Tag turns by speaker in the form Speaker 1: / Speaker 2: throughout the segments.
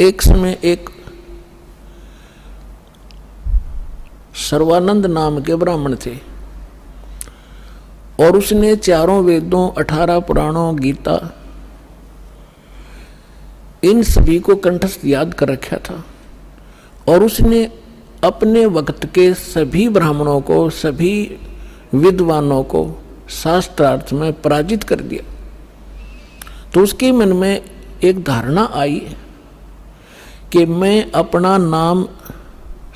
Speaker 1: एक समय एक सर्वानंद नाम के ब्राह्मण थे और उसने चारों वेदों, 18 पुराणों, गीता, इन सभी को कंठस्थ याद कर रखा था। और उसने अपने वक्त के सभी ब्राह्मणों को, सभी विद्वानों को शास्त्रार्थ में पराजित कर दिया। तो उसके मन में एक धारणा आई कि मैं अपना नाम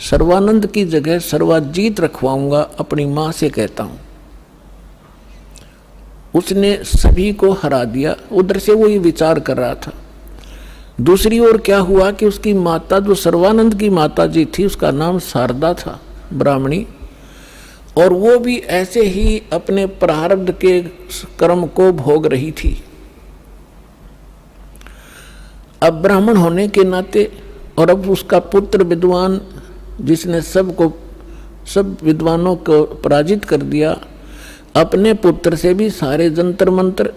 Speaker 1: सर्वानंद की जगह सर्वाजीत रखवाऊंगा, अपनी मां से कहता हूं। उसने सभी को हरा दिया। उधर से वो ये विचार कर रहा था। दूसरी ओर क्या हुआ कि उसकी माता, जो सर्वानंद की माता जी थी, उसका नाम शारदा था, ब्राह्मणी, और वो भी ऐसे ही अपने प्रारब्ध के कर्म को भोग रही थी। अब ब्राह्मण होने के नाते और अब उसका पुत्र विद्वान, जिसने सब विद्वानों को पराजित कर दिया, अपने पुत्र से भी सारे जंतर मंत्र,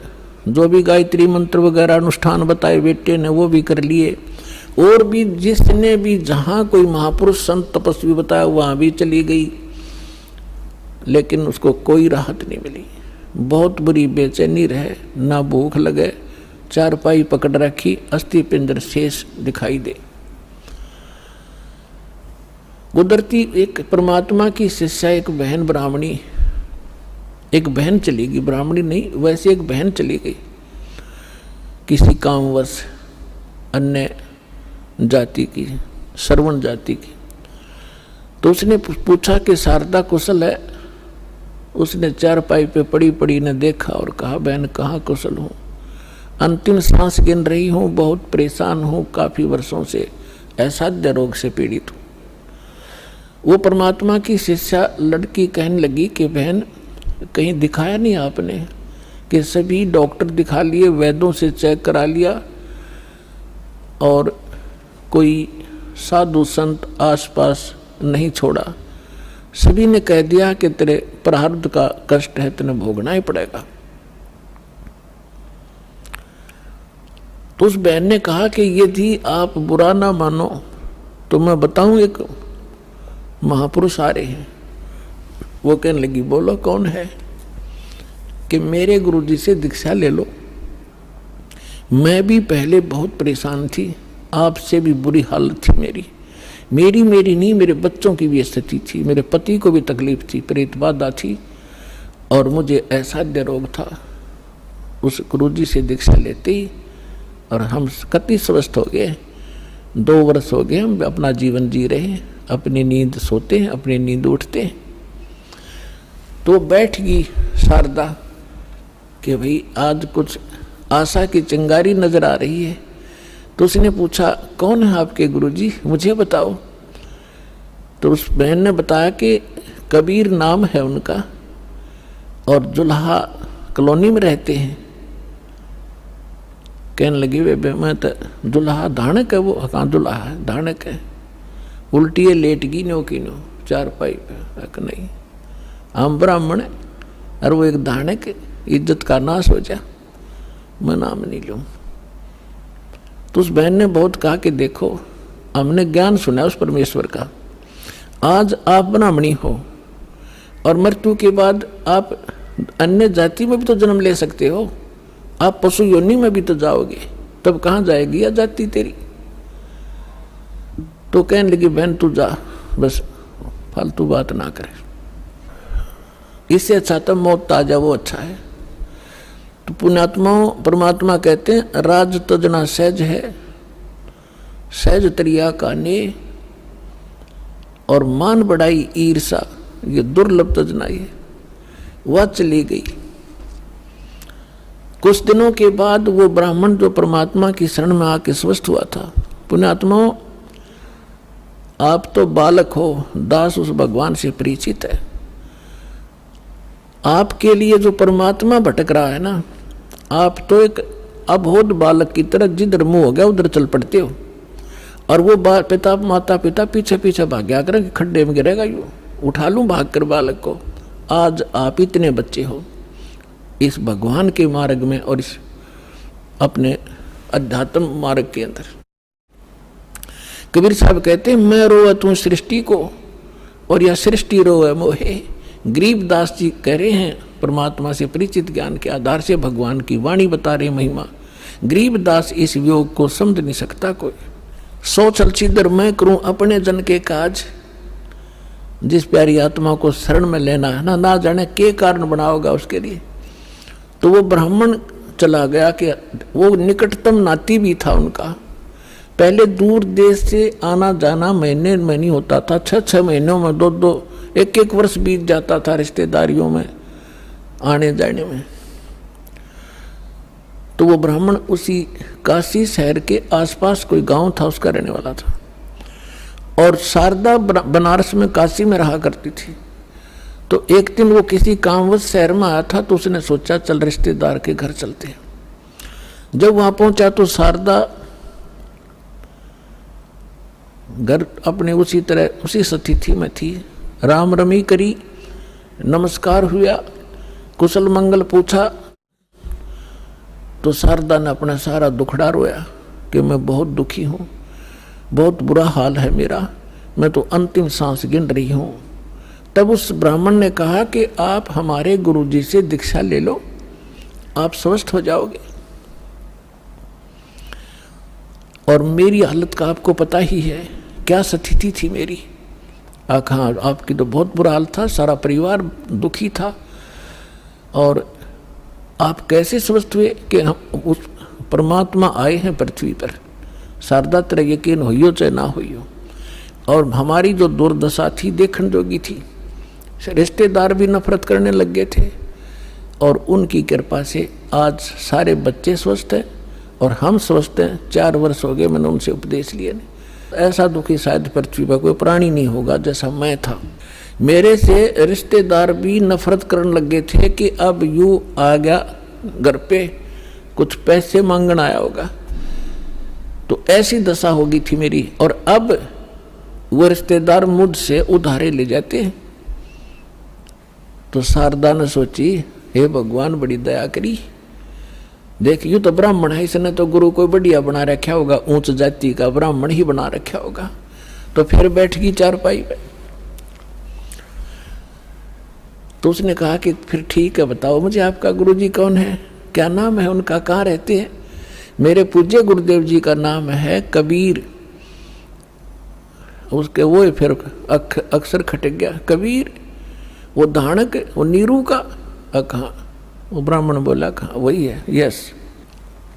Speaker 1: जो भी गायत्री मंत्र वगैरह अनुष्ठान बताए बेटे ने, वो भी कर लिए। और भी जिसने भी जहाँ कोई महापुरुष संत तपस्वी बताया वहाँ भी चली गई, लेकिन उसको कोई राहत नहीं मिली। बहुत बुरी बेचैनी रहे, ना भूख लगे, चारपाई पकड़ रखी, अस्थि पिंजर शेष दिखाई दे। गुजरती एक परमात्मा की शिष्या, एक बहन ब्राह्मणी, एक बहन चली गई, ब्राह्मणी नहीं, वैसे एक बहन चली गई किसी कामवश, अन्य जाति की, श्रवण जाति की। तो उसने पूछा कि शारदा कुशल है? उसने चारपाई पे पड़ी पड़ी ने देखा और कहा, बहन कहाँ कुशल हूँ, अंतिम सांस गिन रही हूँ, बहुत परेशान हूँ, काफी वर्षों से असाध्य रोग से पीड़ित हूँ। वो परमात्मा की शिष्या लड़की कहने लगी कि बहन कहीं दिखाया नहीं आपने? कि सभी डॉक्टर दिखा लिए, वैद्यों से चेक करा लिया, और कोई साधु संत आसपास नहीं छोड़ा। सभी ने कह दिया कि तेरे प्रारब्ध का कष्ट है, तेने भोगना ही पड़ेगा। तो उस बहन ने कहा कि यदि आप बुरा ना मानो तो मैं बताऊं, एक महापुरुष आ रहे हैं। वो कहने लगी, बोलो कौन है? कि मेरे गुरुजी से दीक्षा ले लो। मैं भी पहले बहुत परेशान थी, आपसे भी बुरी हालत थी मेरी नहीं, मेरे बच्चों की भी स्थिति थी, मेरे पति को भी तकलीफ थी, प्रेत बाधा थी, और मुझे असाध्य रोग था। उस गुरुजी से दीक्षा लेते ही, और हम कति स्वस्थ हो गए, 2 वर्ष हो गए हम अपना जीवन जी रहे हैं, अपनी नींद सोते हैं, अपनी नींद उठते हैं। तो बैठ गई शारदा कि भाई आज कुछ आशा की चिंगारी नजर आ रही है। तो उसने पूछा, कौन है आपके गुरुजी, मुझे बताओ। तो उस बहन ने बताया कि कबीर नाम है उनका, और जुल्हा कॉलोनी में रहते हैं। कहने लगी, वे मैं तो जुल्हा धाणक है, वो कहाँ जुल्हा है, धाणक है, उल्टी है, लेट गई नो की नो चारपाई पे। नहीं, हम ब्राह्मण है और वो एक धाणक है, इज्जत का नाश हो जा, मैं नाम नहीं लूँ। तो उस बहन ने बहुत कहा कि देखो, हमने ज्ञान सुना उस परमेश्वर का, आज आप ब्राह्मणी हो और मृत्यु के बाद आप अन्य जाति में भी तो जन्म ले सकते हो, आप पशु योनि में भी तो जाओगे, तब कहाँ जाएगी या जाति तेरी? तो कहने लगी, बहन तू जा, बस फालतू बात ना करे, इससे अच्छा तो मौत आ जा, वो अच्छा है। तो पुण्यात्माओं, परमात्मा कहते हैं, राज तजना सहज है, सहज तरिया का ने, और मान बढ़ाई ईर्षा, ये दुर्लभ तजनाई है। वह चली गई। कुछ दिनों के बाद वो ब्राह्मण जो परमात्मा की शरण में आके स्वस्थ हुआ था। पुण्यात्माओं, आप तो बालक हो, दास उस भगवान से परिचित है। आपके लिए जो परमात्मा भटक रहा है ना, आप तो एक अबोध बालक की तरह जिधर मुंह हो गया उधर चल पड़ते हो, और वो माता पिता पीछे पीछे भाग्या कर खड्डे में गिरेगा, यू उठा लूं भाग कर बालक को। आज आप इतने बच्चे हो इस भगवान के मार्ग में और इस अपने अध्यात्म मार्ग के अंदर। कबीर साहब कहते हैं, मैं रोए तू सृष्टि को और यह सृष्टि रोए मोहे। गरीबदास जी कह रहे हैं, परमात्मा से परिचित ज्ञान के आधार से भगवान की वाणी बता रहे महिमा। गरीबदास इस वियोग को समझ नहीं सकता कोई। सो चल छिदर मैं करूं अपने जन के काज। जिस प्यारी आत्मा को शरण में लेना है ना जाने के कारण बनाओगा उसके लिए। तो वो ब्राह्मण चला गया कि वो निकटतम नाती भी था उनका। पहले दूर देश से आना जाना महीने में नहीं होता था, 6-6 महीनों में 2-2 1-1 वर्ष बीत जाता था रिश्तेदारियों में आने जाने में। तो वो ब्राह्मण उसी काशी शहर के आसपास कोई गांव था उसका रहने वाला था। और शारदा बनारस में काशी में रहा करती थी। तो एक दिन वो किसी कामवश शहर में आया था, तो उसने सोचा चल रिश्तेदार के घर चलते हैं। जब वहां पहुंचा तो शारदा घर अपने उसी तरह उसी स्थिति में थी। राम रमी करी, नमस्कार हुआ, कुशल मंगल पूछा। तो शारदा ने अपना सारा दुखड़ा रोया कि मैं बहुत दुखी हूँ, बहुत बुरा हाल है मेरा, मैं तो अंतिम सांस गिन रही हूँ। तब उस ब्राह्मण ने कहा कि आप हमारे गुरुजी से दीक्षा ले लो, आप स्वस्थ हो जाओगे। और मेरी हालत का आपको पता ही है, क्या स्थिति थी मेरी। हाँ, आपकी तो बहुत बुरा हाल था, सारा परिवार दुखी था। और आप कैसे स्वस्थ हुए कि हम उस परमात्मा आए हैं पृथ्वी पर। शारदा तेरा यकीन होइयो चाहे ना होइयो। और हमारी जो दुर्दशा थी देखने जोगी थी, रिश्तेदार भी नफरत करने लग गए थे। और उनकी कृपा से आज सारे बच्चे स्वस्थ हैं और हम स्वस्थ हैं। 4 वर्ष हो गए मैंने उनसे उपदेश लिए। ऐसा दुखी शायद पृथ्वी पर कोई प्राणी नहीं होगा जैसा मैं था। मेरे से रिश्तेदार भी नफरत करने लग गए थे कि अब यूं आ गया घर पे, कुछ पैसे मांगना आया होगा। तो ऐसी दशा हो गई थी मेरी। और अब वो रिश्तेदार मुझसे उधारे ले जाते हैं। तो शारदा ने सोची, हे भगवान बड़ी दया करी, देख यूं तो ब्राह्मण है, इसने तो गुरु कोई बढ़िया बना रखा होगा, ऊंच जाति का ब्राह्मण ही बना रखा होगा। तो फिर बैठ गई चारपाई पे। तो उसने कहा कि फिर ठीक है, बताओ मुझे आपका गुरुजी कौन है, क्या नाम है उनका, कहाँ रहते हैं। मेरे पूज्य गुरुदेव जी का नाम है कबीर। उसके वो फिर अक्सर खटक गया, कबीर वो धानक, वो नीरू का। कहाँ? वो ब्राह्मण बोला कहाँ? वही है, यस।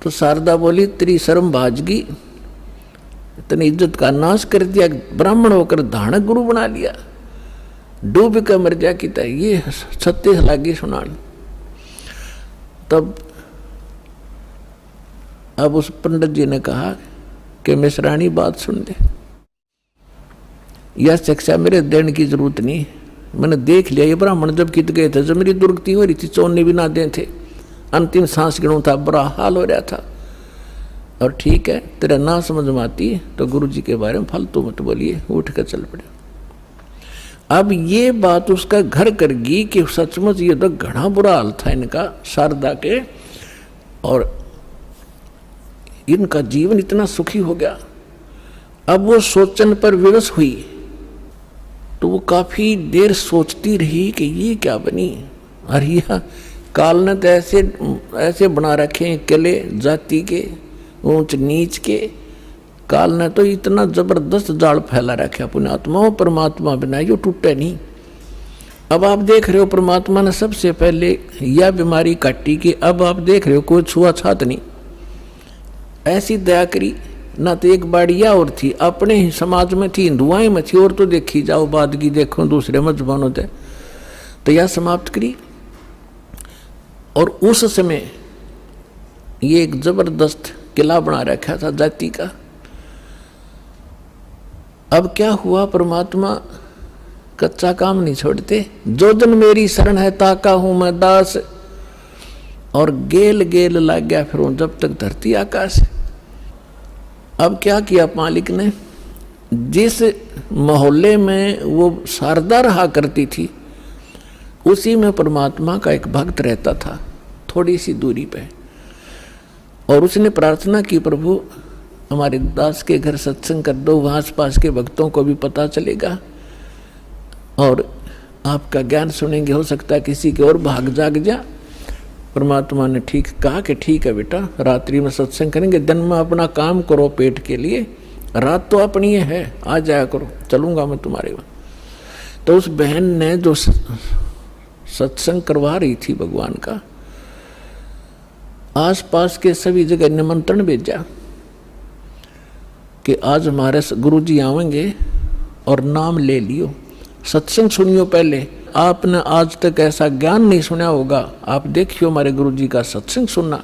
Speaker 1: तो शारदा बोली, तेरी शर्म भाजगी, इतनी इज्जत का नाश कर दिया, ब्राह्मण होकर धानक गुरु बना लिया, डूब कर मर जा की तरह। ये 36 लागी सुनान। तब अब उस पंडित जी ने कहा कि मिश्रानी बात सुन ले, यह शिक्षा मेरे देने की जरूरत नहीं, मैंने देख लिया ये ब्राह्मण जब कित गए थे, जब मेरी दुर्गति हो रही थी, चोने भी ना दे थे, अंतिम सांस गिनू था, बुरा हाल हो रहा था। और ठीक है, तेरा ना समझ में आती तो गुरु जी के बारे में फालतू मत बोलिए, उठ कर चल पड़े। अब ये बात उसका घर कर गई कि सचमुच ये तो घना बुरा हाल था इनका, शारदा के, और इनका जीवन इतना सुखी हो गया। अब वो सोचन पर विवश हुई तो वो काफी देर सोचती रही कि ये क्या बनी। अरे यह काल ने तो ऐसे बना रखे हैं किले जाति के, ऊंच नीच के। काल ने तो इतना जबरदस्त जाल फैला रखा पुण्यात्मा, परमात्मा बनाई जो टूटे नहीं। अब आप देख रहे हो परमात्मा ने सबसे पहले यह बीमारी काटी कि अब आप देख रहे हो कोई छुआछात नहीं, ऐसी दया करी। ना तो एक बाड़िया और थी, अपने ही समाज में थी, हिंदुआई में थी, और तो देखी जाओ बाद की देखो दूसरे मजबानों से, तो यह समाप्त करी। और उस समय ये एक जबरदस्त किला बना रखा था जाति का। अब क्या हुआ, परमात्मा कच्चा काम नहीं छोड़ते। जो जन मेरी शरण है ताका हूं मैं दास, और गेल गेल लग गया फिर जब तक धरती आकाश। अब क्या किया मालिक ने, जिस मोहल्ले में वो शारदा रहा करती थी उसी में परमात्मा का एक भक्त रहता था, थोड़ी सी दूरी पे। और उसने प्रार्थना की, प्रभु हमारे दास के घर सत्संग कर दो, वहाँ आस पास के भक्तों को भी पता चलेगा और आपका ज्ञान सुनेंगे। हो सकता है किसी के और भाग जाग जा। परमात्मा ने ठीक कहा कि ठीक है बेटा, रात्रि में सत्संग करेंगे, दिन में अपना काम करो पेट के लिए, रात तो अपनी है, आ जाया करो, चलूँगा मैं तुम्हारे वहाँ। तो उस बहन ने जो सत्संग करवा रही थी भगवान का, आसपास के सभी जगह निमंत्रण भेजा कि आज हमारे गुरुजी आवेंगे और नाम ले लियो, सत्संग सुनियो। पहले आपने आज तक ऐसा ज्ञान नहीं सुना होगा, आप देखियो हमारे गुरुजी का सत्संग सुनना।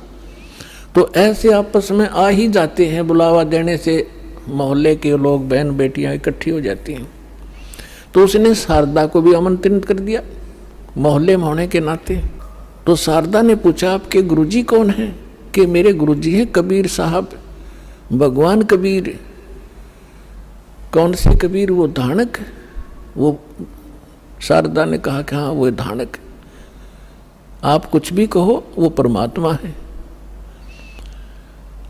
Speaker 1: तो ऐसे आपस में आ ही जाते हैं, बुलावा देने से मोहल्ले के लोग, बहन बेटियां इकट्ठी हो जाती हैं। तो उसने शारदा को भी आमंत्रित कर दिया मोहल्ले में होने के नाते। तो शारदा ने पूछा आपके गुरुजी कौन हैं? कि मेरे गुरुजी हैं कबीर साहब, भगवान कबीर। कौन से कबीर? वो धानक। वो शारदा ने कहा कि हाँ वो धानक। आप कुछ भी कहो, वो परमात्मा है।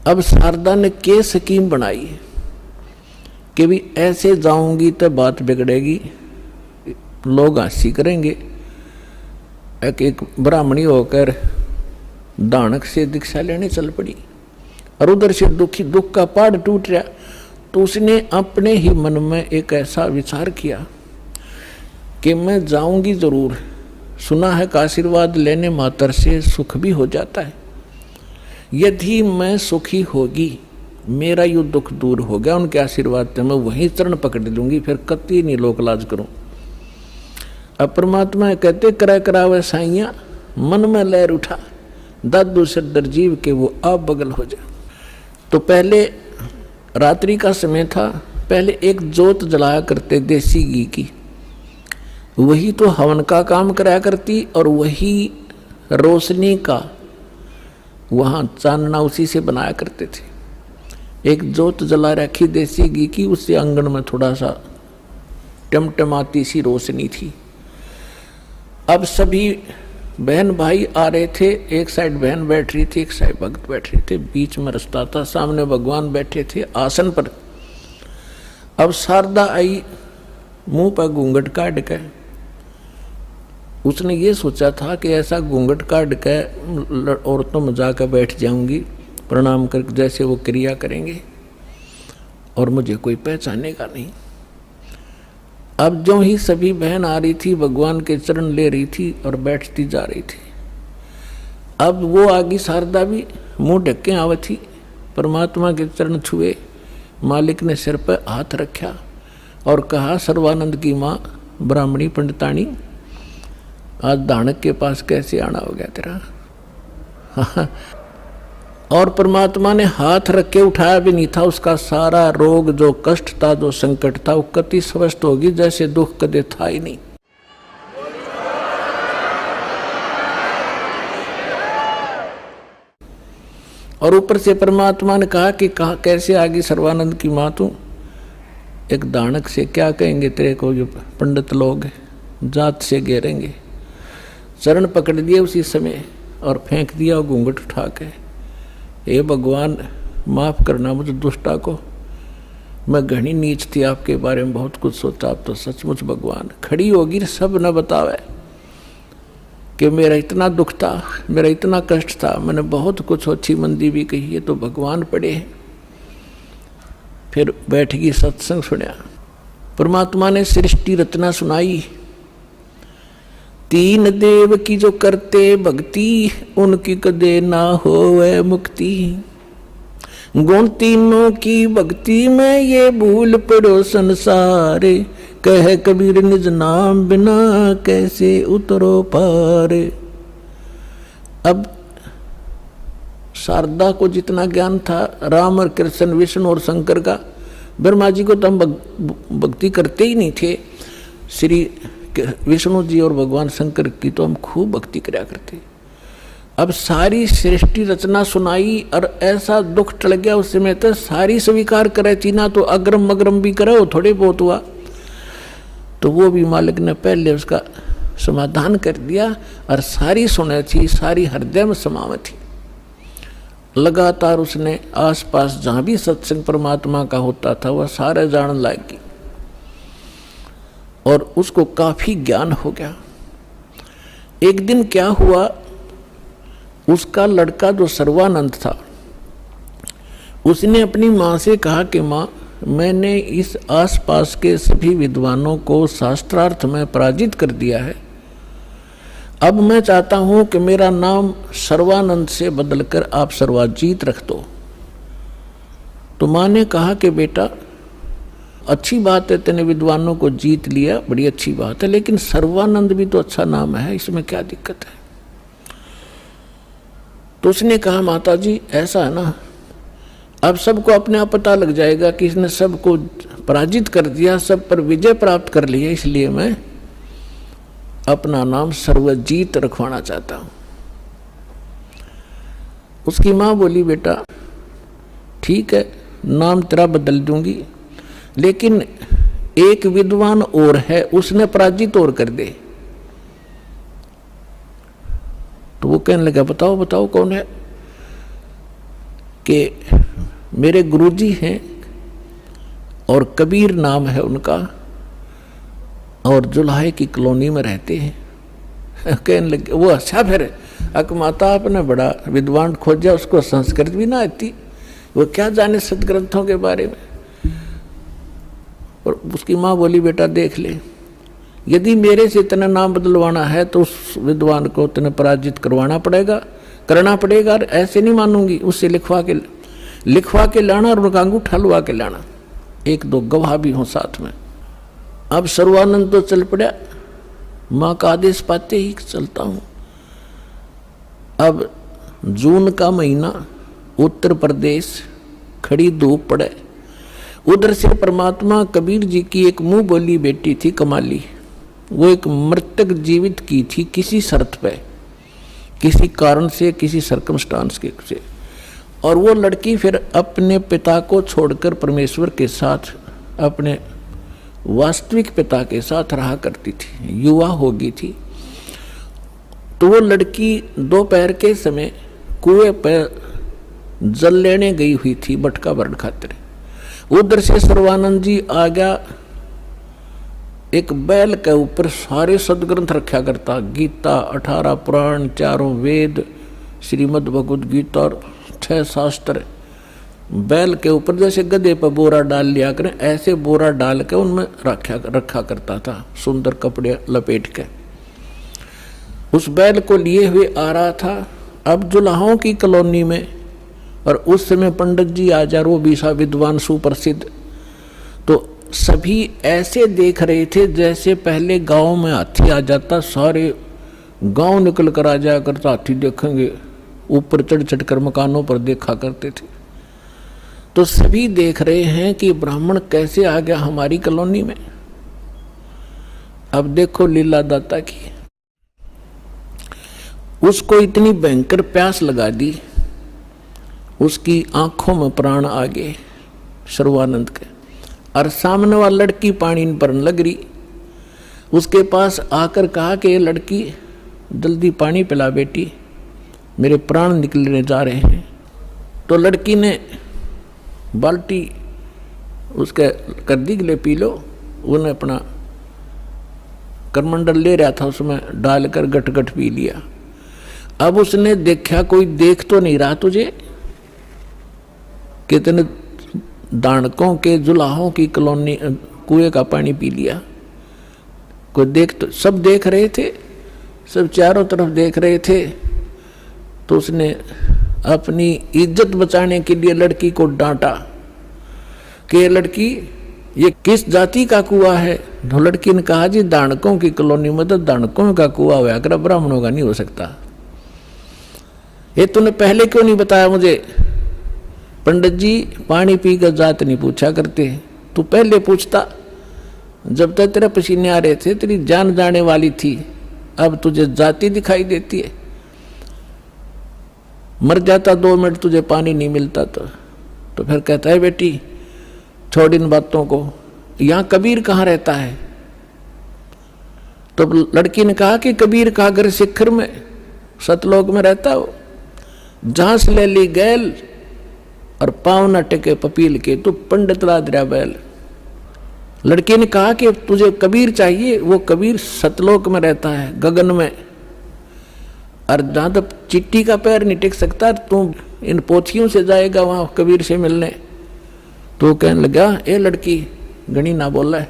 Speaker 1: अब शारदा ने के स्कीम बनाई कि भी ऐसे जाऊंगी तो बात बिगड़ेगी, लोग हंसी करेंगे। एक ब्राह्मणी होकर दानक से दीक्षा लेने चल पड़ी और उधर से दुख का पहाड़ टूट रहा। तो उसने अपने ही मन में एक ऐसा विचार किया कि मैं जाऊंगी जरूर, सुना है का आशीर्वाद लेने मात्र से सुख भी हो जाता है। यदि मैं सुखी होगी, मेरा यू दुख दूर हो गया उनके आशीर्वाद से, मैं वहीं चरण पकड़ लूंगी, फिर कति नहीं लोक लाज करूं। अब परमात्मा कहते करा करावे साइया, मन में लहर उठा, दादू सदर जीव के वो आप बगल हो जा। तो पहले रात्रि का समय था, पहले एक जोत जलाया करते देसी घी की, वही तो हवन का काम कराया करती और वही रोशनी का वहाँ चांदना उसी से बनाया करते थे। एक जोत जला रखी देसी घी की, उससे आंगन में थोड़ा सा टमटमाती सी रोशनी थी। अब सभी बहन भाई आ रहे थे, एक साइड बहन बैठ रही थी, एक साइड भक्त बैठ रहे थे, बीच में रास्ता था, सामने भगवान बैठे थे आसन पर। अब शारदा आई, मुंह पर घूंघट काट के, उसने ये सोचा था कि ऐसा घूंघट काट के औरतों में जाकर बैठ जाऊंगी, प्रणाम कर जैसे वो क्रिया करेंगे और मुझे कोई पहचानेगा नहीं। अब जो ही सभी बहन आ रही थी, भगवान के चरण ले रही थी और बैठती जा रही थी। अब वो आगे शारदा भी मुंह ढके आवे थी, परमात्मा के चरण छुए, मालिक ने सिर पर हाथ रखा और कहा सर्वानंद की माँ ब्राह्मणी पंडितानी, आज दानक के पास कैसे आना हो गया तेरा? और परमात्मा ने हाथ रख के उठाया भी नहीं था, उसका सारा रोग जो कष्ट था, जो संकट था, वो कति स्वस्थ होगी जैसे दुख कदे था ही नहीं। और ऊपर से परमात्मा ने कहा कि कैसे आगे सर्वानंद की माँ तू, एक दानक से क्या कहेंगे तेरे को, जो पंडित लोग जात से घेरेंगे। चरण पकड़ दिए उसी समय और फेंक दिया घूंघट उठा के, हे भगवान माफ़ करना मुझे दुष्टा को, मैं घनी नीच थी, आपके बारे में बहुत कुछ सोचा, आप तो सचमुच भगवान। खड़ी होगी सब न बतावे कि मेरा इतना दुख था, मेरा इतना कष्ट था, मैंने बहुत कुछ अच्छी मंदी भी कही है, तो भगवान पड़े हैं। फिर बैठ गई, सत्संग सुना, परमात्मा ने सृष्टि रचना सुनाई। तीन देव की जो करते भक्ति, उनकी कदे ना होवे मुक्ति। गुण तीनों की भक्ति में ये भूल पड़ो संसार, कह कबीर निज नाम बिना कैसे उतरो पार। अब शारदा को जितना ज्ञान था राम और कृष्ण, विष्णु और शंकर का, ब्रह्मा जी को तो हम भक्ति करते ही नहीं थे, श्री विष्णु जी और भगवान शंकर की तो हम खूब भक्ति कराया करते। अब सारी सृष्टि रचना सुनाई और ऐसा दुख टल गया उस समय, तो सारी स्वीकार करे थी ना, तो अग्रम मग्रम भी करे, वो थोड़े बहुत हुआ। तो वो भी मालिक ने पहले उसका समाधान कर दिया और सारी सुने थी, सारी हृदय में समावे थी। लगातार उसने आसपास जहाँ भी सत्संग परमात्मा का होता था वह सारे जान लागी और उसको काफी ज्ञान हो गया। एक दिन क्या हुआ, उसका लड़का जो सर्वानंद था उसने अपनी माँ से कहा कि माँ, मैंने इस आसपास के सभी विद्वानों को शास्त्रार्थ में पराजित कर दिया है, अब मैं चाहता हूं कि मेरा नाम सर्वानंद से बदलकर आप सर्वाजीत रख दो। तो माँ ने कहा कि बेटा अच्छी बात है, तेने विद्वानों को जीत लिया, बड़ी अच्छी बात है, लेकिन सर्वानंद भी तो अच्छा नाम है, इसमें क्या दिक्कत है। तो उसने कहा माता जी ऐसा है ना, अब सबको अपने आप पता लग जाएगा कि इसने सबको पराजित कर दिया, सब पर विजय प्राप्त कर लिया, इसलिए मैं अपना नाम सर्वजीत रखवाना चाहता हूं। उसकी माँ बोली बेटा ठीक है, नाम तेरा बदल दूंगी, लेकिन एक विद्वान और है, उसने पराजित और कर दे। तो वो कहने लगा बताओ बताओ कौन है। कि मेरे गुरुजी हैं और कबीर नाम है उनका और जुलाहे की कॉलोनी में रहते हैं। कहने लगे वो अच्छा, फिर अकमाता आपने बड़ा विद्वान खोजा, उसको संस्कृत भी ना आती, वो क्या जाने सदग्रंथों के बारे में। और उसकी माँ बोली बेटा देख ले, यदि मेरे से इतना नाम बदलवाना है तो उस विद्वान को इतना पराजित करना पड़ेगा, और ऐसे नहीं मानूंगी, उससे लिखवा के लाना और उनका अंगूठा लुआ के लाना, एक दो गवाह भी हों साथ में। अब सर्वानंद तो चल पड़ा, माँ का आदेश पाते ही चलता हूं। अब जून का महीना, उत्तर प्रदेश, खड़ी धूप पड़े, उधर से परमात्मा कबीर जी की एक मुंह बोली बेटी थी कमाली, वो एक मृतक जीवित की थी किसी शर्त पे, किसी कारण से, किसी सर्कमस्टांस के से। और वो लड़की फिर अपने पिता को छोड़कर परमेश्वर के साथ, अपने वास्तविक पिता के साथ रहा करती थी, युवा हो गई थी। तो वो लड़की दोपहर के समय कुएं पर जल लेने गई हुई थी बटका भरण खातिर। उधर से सर्वानंद जी आ गया, एक बैल के ऊपर सारे सदग्रंथ रखा करता, गीता, 18 पुराण, 4 वेद, श्रीमद् भगवद गीता और 6 शास्त्र, बैल के ऊपर जैसे गधे पर बोरा डाल लिया करें, ऐसे बोरा डाल के उनमें रखा करता था, सुंदर कपड़े लपेट के। उस बैल को लिए हुए आ रहा था। अब जुलाहों की कॉलोनी में, और उस समय पंडित जी आचार्य, वो भी सा विद्वान सुप्रसिद्ध, तो सभी ऐसे देख रहे थे जैसे पहले गांव में हाथी आ जाता, सारे गांव निकल कर आ जाया करता, हाथी देखेंगे, ऊपर चढ़ चढ़ कर मकानों पर देखा करते थे। तो सभी देख रहे हैं कि ब्राह्मण कैसे आ गया हमारी कॉलोनी में। अब देखो लीला दाता की, उसको इतनी भयंकर प्यास लगा दी, उसकी आंखों में प्राण आ गए सर्वानंद के, और सामने वाली लड़की पानी पर लग रही, उसके पास आकर कहा कि ये लड़की जल्दी पानी पिला बेटी, मेरे प्राण निकलने जा रहे हैं। तो लड़की ने बाल्टी उसके कर दी, ले पी लो। उन्हें अपना करमंडल ले रहा था, उसमें डालकर गट गट पी लिया। अब उसने देखा कोई देख तो नहीं रहा तुझे, कितने दानकों के जुलाहों की कॉलोनी कुएं का पानी पी लिया, कोई देख तो, सब देख रहे थे, सब चारों तरफ देख रहे थे। तो उसने अपनी इज्जत बचाने के लिए लड़की को डांटा कि लड़की ये किस जाति का कुआं है। तो लड़की ने कहा जी दानकों की कॉलोनी में तो दानकों का कुआं हुआ कर, ब्राह्मणों का नहीं हो सकता। ये तूने पहले क्यों नहीं बताया मुझे? पंडित जी पानी पी कर जात नहीं पूछा करते, तू पहले पूछता। जब तक तेरे पसीने आ रहे थे तेरी जान जाने वाली थी, अब तुझे जाति दिखाई देती है। मर जाता 2 मिनट तुझे पानी नहीं मिलता तो फिर कहता है बेटी छोड़ इन बातों को, यहाँ कबीर कहाँ रहता है? तो लड़की ने कहा कि कबीर का घर शिखर में सतलोक में रहता हो। झांस ले ली गैल और पाँव न टेके पपील के, तो पंडित लादरा बैल। लड़के ने कहा कि तुझे कबीर चाहिए। वो कबीर सतलोक में रहता है, गगन में, और जहां तक चिट्टी का पैर नहीं टेक सकता, तू इन पोथियों से जाएगा वहां कबीर से मिलने। तो कहने लगा, ए लड़की, गणी ना बोला है,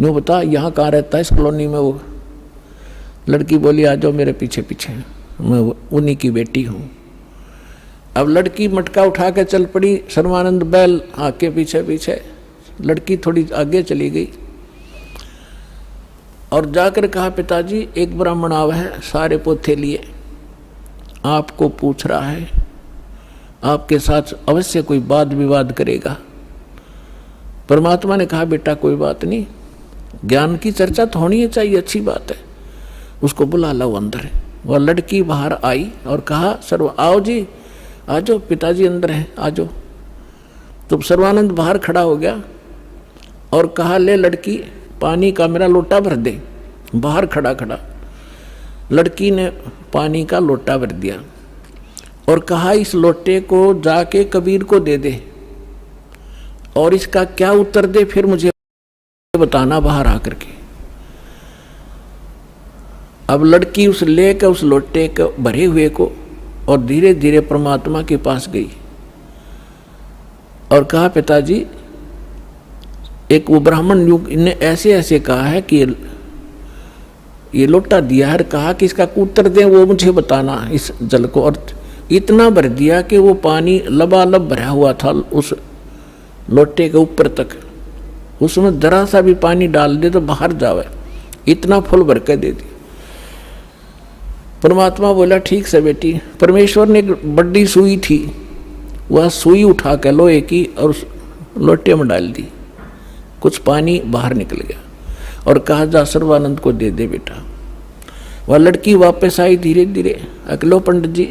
Speaker 1: यूँ बता यहाँ कहाँ रहता है इस कॉलोनी में। वो लड़की बोली, आ जाओ मेरे पीछे पीछे, मैं उन्हीं की बेटी हूँ। अब लड़की मटका उठा के चल पड़ी, सर्वानंद बैल आके पीछे पीछे। लड़की थोड़ी आगे चली गई और जाकर कहा, पिताजी एक ब्राह्मण आवा है, सारे पोथे लिए, आपको पूछ रहा है, आपके साथ अवश्य कोई वाद विवाद करेगा। परमात्मा ने कहा, बेटा कोई बात नहीं, ज्ञान की चर्चा तो होनी चाहिए, अच्छी बात है, उसको बुला लो अंदर। वह लड़की बाहर आई और कहा, सर्व आओ जी, आ जाओ, पिताजी अंदर हैं, आ जाओ। तो सर्वानंद बाहर खड़ा हो गया और कहा, ले लड़की, पानी का मेरा लोटा भर दे। बाहर खड़ा खड़ा लड़की ने पानी का लोटा भर दिया और कहा, इस लोटे को जाके कबीर को दे दे और इसका क्या उत्तर दे फिर मुझे बताना बाहर आकर के। अब लड़की उस लेकर उस लोटे को भरे हुए को और धीरे धीरे परमात्मा के पास गई और कहा, पिताजी एक वो ब्राह्मण युग ने ऐसे ऐसे कहा है कि ये लोटा दिया है, कहा कि इसका उत्तर दें, वो मुझे बताना इस जल को। और इतना भर दिया कि वो पानी लबालब भरा हुआ था उस लोटे के ऊपर तक, उसमें जरा सा भी पानी डाल दे तो बाहर जावे, इतना फुल भर के दे दी। परमात्मा बोला, ठीक से बेटी। परमेश्वर ने एक बड़ी सुई थी, वह सुई उठा के लोहे की और उस लोटे में डाल दी, कुछ पानी बाहर निकल गया और कहा, जा सर्वानंद को दे दे बेटा। वह लड़की वापस आई धीरे धीरे, अकलो पंडित जी।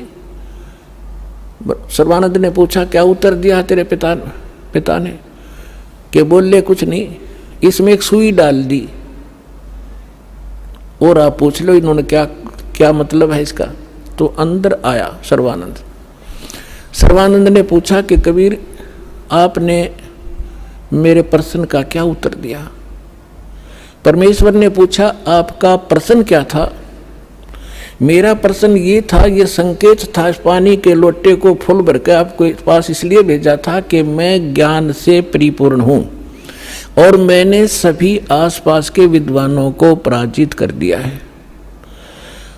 Speaker 1: सर्वानंद ने पूछा, क्या उत्तर दिया तेरे पिता ने? कि बोले कुछ नहीं, इसमें एक सुई डाल दी और आप पूछ लो इन्होंने क्या क्या मतलब है इसका। तो अंदर आया सर्वानंद। सर्वानंद ने पूछा कि कबीर, आपने मेरे प्रश्न का क्या उत्तर दिया? परमेश्वर ने पूछा, आपका प्रश्न क्या था? मेरा प्रश्न ये था, ये संकेत था, इस पानी के लोटे को फुल भर के आपके पास इसलिए भेजा था कि मैं ज्ञान से परिपूर्ण हूँ और मैंने सभी आसपास के विद्वानों को पराजित कर दिया है।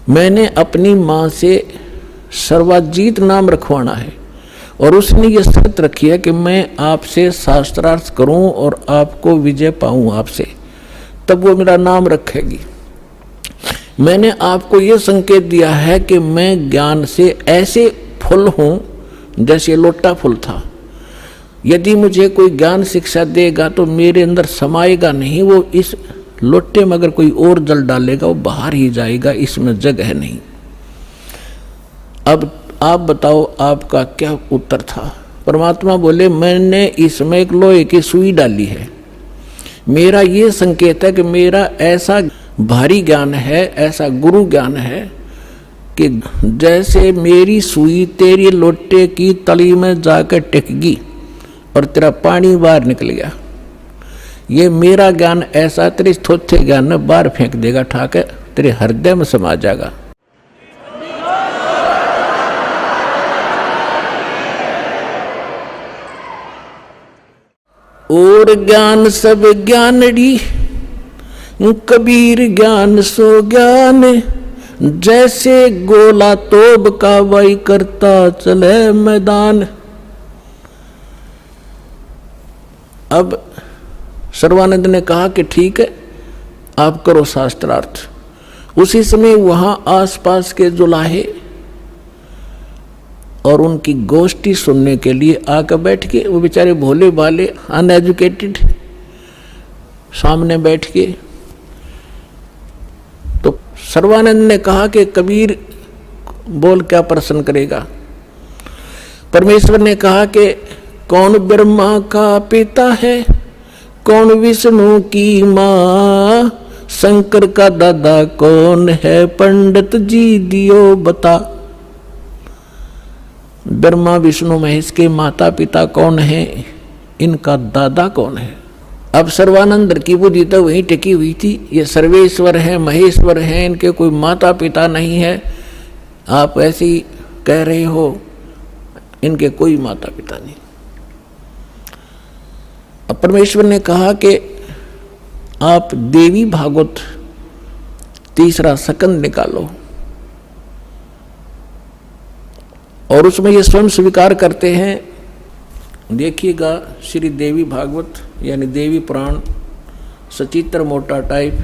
Speaker 1: मैंने अपनी माँ से सर्वाजीत नाम रखवाना है और उसने ये शर्त रखी है कि मैं आपसे शास्त्रार्थ करूं और आपको विजय पाऊं आपसे, तब वो मेरा नाम रखेगी। मैंने आपको ये संकेत दिया है कि मैं ज्ञान से ऐसे फुल हूं जैसे लोटा फुल था। यदि मुझे कोई ज्ञान शिक्षा देगा तो मेरे अंदर समाएगा नहीं, वो इस लोटे में अगर कोई और जल डालेगा वो बाहर ही जाएगा, इसमें जगह नहीं। अब आप बताओ आपका क्या उत्तर था? परमात्मा बोले, मैंने इसमें एक लोहे की सुई डाली है। मेरा ये संकेत है कि मेरा ऐसा भारी ज्ञान है, ऐसा गुरु ज्ञान है कि जैसे मेरी सुई तेरी लोटे की तली में जाकर टिकगी और तेरा पानी बाहर निकल गया, ये मेरा ज्ञान ऐसा तेरे थोथे ज्ञान में बाहर फेंक देगा, ठाकर तेरे हृदय में समा जाएगा। और ज्ञान सब ज्ञानड़ी, कबीर ज्ञान सो ज्ञान, जैसे गोला तोब का वही करता चले मैदान। अब सर्वानंद ने कहा कि ठीक है, आप करो शास्त्रार्थ। उसी समय वहां आसपास के जुलाहे और उनकी गोष्ठी सुनने के लिए आकर बैठ के, वो बेचारे भोले भाले अनएजुकेटेड सामने बैठ के। तो सर्वानंद ने कहा कि कबीर बोल, क्या प्रश्न करेगा? परमेश्वर ने कहा कि कौन ब्रह्मा का पिता है, कौन विष्णु की माँ, शंकर का दादा कौन है, पंडित जी दियो बता। ब्रह्मा विष्णु महेश के माता पिता कौन है, इनका दादा कौन है। अब सर्वानंद की बुद्धि तो वहीं टिकी हुई थी, ये सर्वेश्वर है, महेश्वर है, इनके कोई माता पिता नहीं है। आप ऐसे ही कह रहे हो, इनके कोई माता पिता नहीं। अब परमेश्वर ने कहा कि आप देवी भागवत तीसरा स्कंद निकालो, और उसमें ये स्वयं स्वीकार करते हैं। देखिएगा श्री देवी भागवत यानी देवी पुराण सचित्र मोटा टाइप,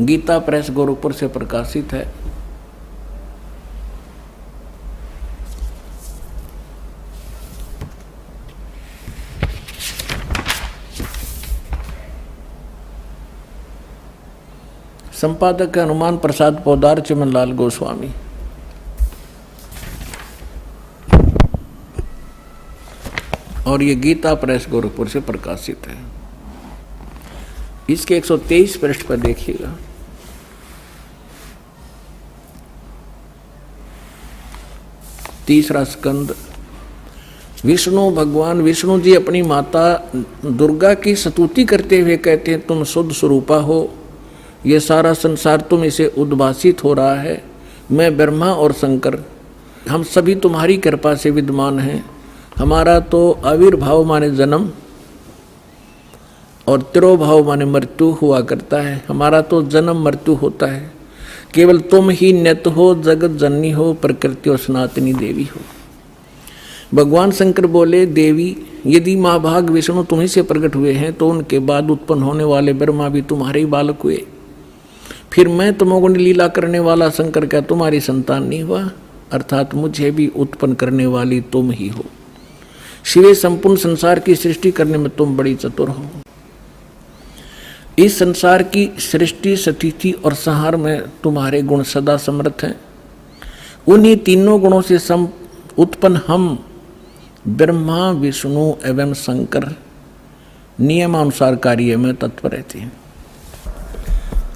Speaker 1: गीता प्रेस गोरखपुर से प्रकाशित है। संपादक है हनुमान प्रसाद पोदार, चिमनलाल गोस्वामी। और ये गीता प्रेस गोरखपुर से प्रकाशित है। इसके 123 पृष्ठ पर देखिएगा। तीसरा स्कंद। विष्णु भगवान विष्णु जी अपनी माता दुर्गा की स्तुति करते हुए कहते हैं, तुम शुद्ध स्वरूपा हो, ये सारा संसार तुम इसे उद्भासित हो रहा है। मैं ब्रह्मा और शंकर हम सभी तुम्हारी कृपा से विद्यमान हैं। हमारा तो आविर्भाव माने जन्म और तिरोभाव माने मृत्यु हुआ करता है। हमारा तो जन्म मृत्यु होता है। केवल तुम ही नित्य हो, जगत जननी हो, प्रकृति और सनातनी देवी हो। भगवान शंकर बोले, देवी यदि महाभाग विष्णु तुम्ही से प्रकट हुए हैं तो उनके बाद उत्पन्न होने वाले ब्रह्मा भी तुम्हारे ही बालक हुए। फिर मैं तमोगुण लीला करने वाला शंकर क्या तुम्हारी संतान नहीं हुआ? अर्थात मुझे भी उत्पन्न करने वाली तुम ही हो। शिवे संपूर्ण संसार की सृष्टि करने में तुम बड़ी चतुर हो। इस संसार की सृष्टि, स्थिति और संहार में तुम्हारे गुण सदा समर्थ हैं। उन्हीं तीनों गुणों से उत्पन्न हम ब्रह्मा विष्णु एवं शंकर नियमानुसार कार्य में तत्पर रहते हैं।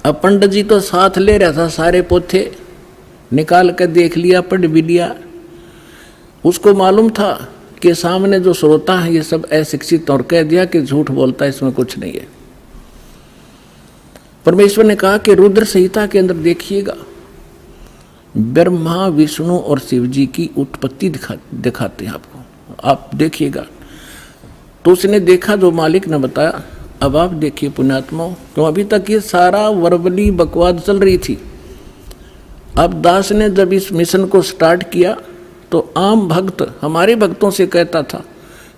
Speaker 1: अब पंडित जी तो साथ ले रहा था, सारे पोथे निकाल कर देख लिया, पढ़ भी लिया। उसको मालूम था कि सामने जो श्रोता है ये सब अशिक्षित, और कह दिया कि झूठ बोलता है, इसमें कुछ नहीं है। परमेश्वर ने कहा कि रुद्र संहिता के अंदर देखिएगा, ब्रह्मा विष्णु और शिव जी की उत्पत्ति दिखाते हैं आपको, आप देखिएगा। तो उसने देखा जो मालिक ने बताया। अब आप देखिए पुण्यात्मा, क्यों अभी तक ये सारा वर्बली बकवाद चल रही थी। अब दास ने जब इस मिशन को स्टार्ट किया तो आम भक्त हमारे भक्तों से कहता था,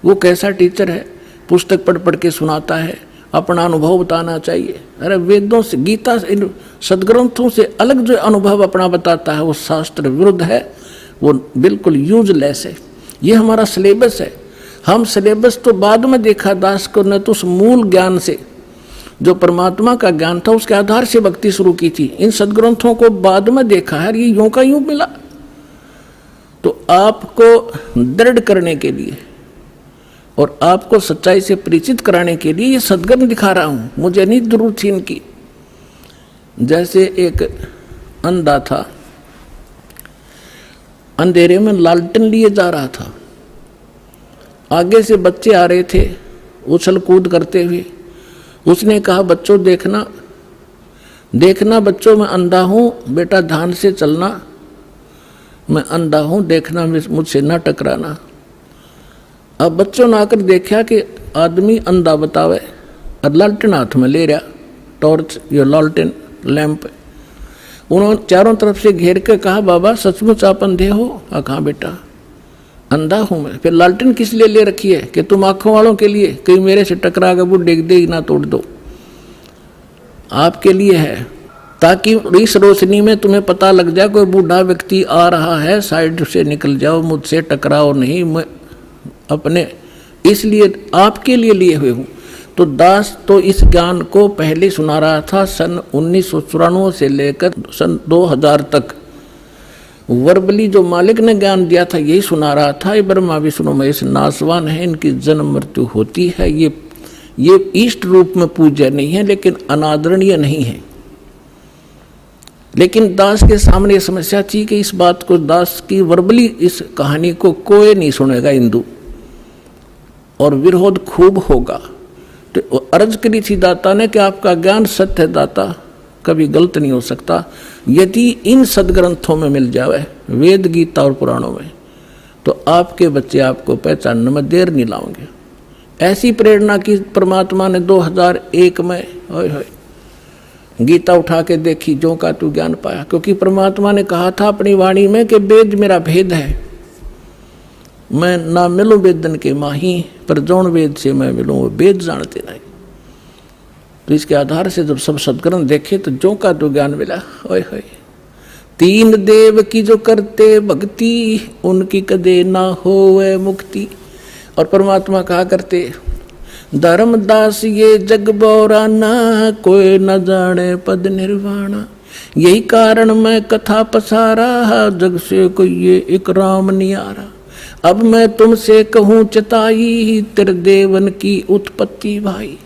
Speaker 1: वो कैसा टीचर है, पुस्तक पढ़ पढ़ के सुनाता है, अपना अनुभव बताना चाहिए। अरे वेदों से, गीता से, इन सदग्रंथों से अलग जो अनुभव अपना बताता है वो शास्त्र विरुद्ध है, वो बिल्कुल यूजलेस है। ये हमारा सिलेबस है। हम सिलेबस तो बाद में देखा दास को, न तो उस मूल ज्ञान से जो परमात्मा का ज्ञान था उसके आधार से भक्ति शुरू की थी। इन सदग्रंथों को बाद में देखा है, ये यूं का यूं मिला। तो आपको दृढ़ करने के लिए और आपको सच्चाई से परिचित कराने के लिए ये सदग्रंथ दिखा रहा हूं। मुझे नहीं जरूरत थी इनकी। जैसे एक अंधा था, अंधेरे में लालटेन लिए जा रहा था, आगे से बच्चे आ रहे थे उछल कूद करते हुए। उसने कहा, बच्चों देखना देखना बच्चों, मैं अंधा हूं, बेटा ध्यान से चलना, मैं अंधा हूं, देखना, मुझसे ना टकराना। अब बच्चों ने आकर देखा कि आदमी अंधा बतावे और लालटेन हाथ में ले रहा, टॉर्च या लालटेन लैंप। उन्होंने चारों तरफ से घेर के कहा, बाबा सचमुच आप अंधे हो? कहाँ बेटा अंधा हूं मैं। फिर लालटेन किस लिए ले रखी है? कि तुम आंखों वालों के लिए, कहीं मेरे से टकरा कर वो डेग दे ना तोड़ दो, आपके लिए है, ताकि इस रोशनी में तुम्हें पता लग जाए कोई बूढ़ा व्यक्ति आ रहा है, साइड से निकल जाओ, मुझसे टकराओ नहीं, मैं अपने इसलिए आपके लिए लिए हुए हूँ। तो दास तो इस ज्ञान को पहले सुना रहा था। सन 1994 से लेकर सन 2000 तक वर्बली जो मालिक ने ज्ञान दिया था यही सुना रहा था। ये ब्रह्मा विष्णु महेश नासवान है, इनकी जन्म मृत्यु होती है। ये इष्ट रूप में पूज्य नहीं है, लेकिन अनादरणीय नहीं है। लेकिन दास के सामने ये समस्या थी कि इस बात को, दास की वर्बली इस कहानी को कोई नहीं सुनेगा हिंदू, और विरोध खूब होगा। तो अर्ज करी थी दाता ने कि आपका ज्ञान सत्य है दाता, कभी गलत नहीं हो सकता। यदि इन सदग्रंथों में मिल जावे, वेद गीता और पुराणों में, तो आपके बच्चे आपको पहचानने में देर नहीं लाओगे। ऐसी प्रेरणा की परमात्मा ने 2001 में गीता उठा के देखी, जो का तू ज्ञान पाया। क्योंकि परमात्मा ने कहा था अपनी वाणी में कि वेद मेरा भेद है, मैं ना मिलूं वेदन के माही, पर जौन वेद से मैं मिलूं वो वेद जानते नहीं। तो इसके आधार से जब सब सदग्रंथ देखे तो जो का तो ज्ञान मिला। ओए होए, तीन देव की जो करते भक्ति, उनकी कदे ना होवे मुक्ति। और परमात्मा कहा करते, धर्मदास ये जग बौराना, कोई न जाने पद निर्वाणा। यही कारण मैं कथा पसारा, जग से कोई ये एक राम नियारा। अब मैं तुमसे कहूँ चताई, तेरे देवन की उत्पत्ति भाई।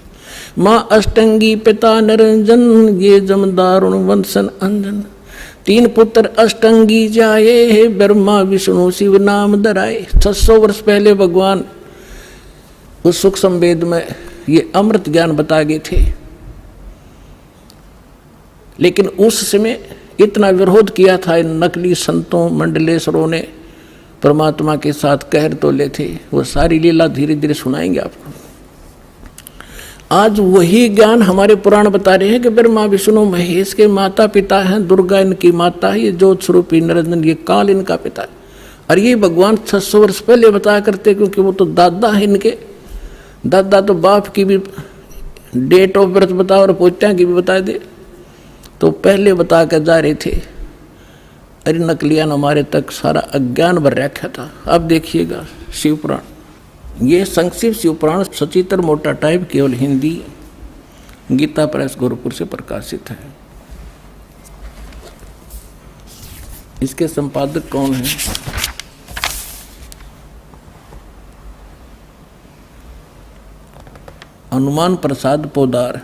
Speaker 1: माँ अष्टंगी पिता निरंजन, ये जमदारुण वंशन अंजन। तीन पुत्र अष्टंगी जाए, ब्रह्मा विष्णु शिव नाम धराए। 600 वर्ष पहले भगवान उस सुख संवेद में ये अमृत ज्ञान बता गए थे, लेकिन उस समय इतना विरोध किया था इन नकली संतों मंडलेश्वरों ने, परमात्मा के साथ कहर तो ले थे। वो सारी लीला धीरे धीरे सुनाएंगे आपको। आज वही ज्ञान हमारे पुराण बता रहे हैं कि ब्रह्मा विष्णु महेश के माता पिता हैं, दुर्गा इनकी माता है, ये ज्योत स्वरूपी निरंजन ये काल इनका पिता है। और ये भगवान 600 वर्ष पहले बताया करते, क्योंकि वो तो दादा है इनके। दादा तो बाप की भी डेट ऑफ बर्थ बता और पोत्या की भी बता दे, तो पहले बता कर जा रहे थे। अरे नकलियान हमारे तक सारा अज्ञान भर रखा था। अब देखिएगा शिवपुराण, ये संक्षिप्त शिवपुराण सचित्र मोटा टाइप केवल हिंदी, गीता प्रेस गोरखपुर से प्रकाशित है। इसके संपादक कौन है? हनुमान प्रसाद पोदार,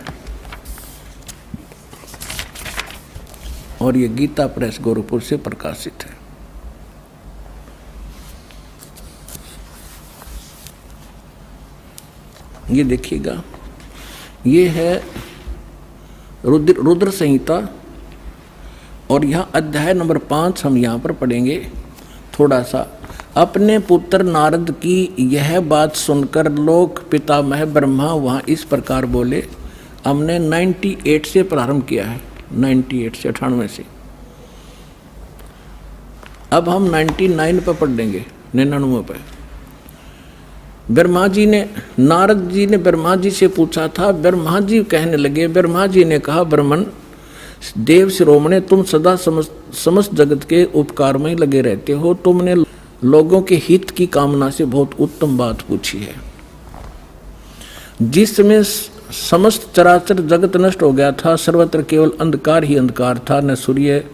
Speaker 1: और ये गीता प्रेस गोरखपुर से प्रकाशित है। ये देखिएगा, ये है रुद्र संहिता, और यहाँ अध्याय नंबर 5 हम यहाँ पर पढ़ेंगे थोड़ा सा। अपने पुत्र नारद की यह बात सुनकर लोक पितामह ब्रह्मा वहाँ इस प्रकार बोले। हमने 98 से प्रारंभ किया है, 98 से 98 से। अब हम 99 पर पढ़ देंगे, 99 पर। ब्रह्मा जी ने, नारद जी ने ब्रह्मा जी से पूछा था। ब्रह्मा जी कहने लगे, ब्रह्मा जी ने कहा, ब्रह्मन देव शिरोमणे, तुम सदा समस्त जगत के उपकार में लगे रहते हो। तुमने लोगों के हित की कामना से बहुत उत्तम बात पूछी है। जिस समय समस्त चराचर जगत नष्ट हो गया था, सर्वत्र केवल अंधकार ही अंधकार था, न सूर्य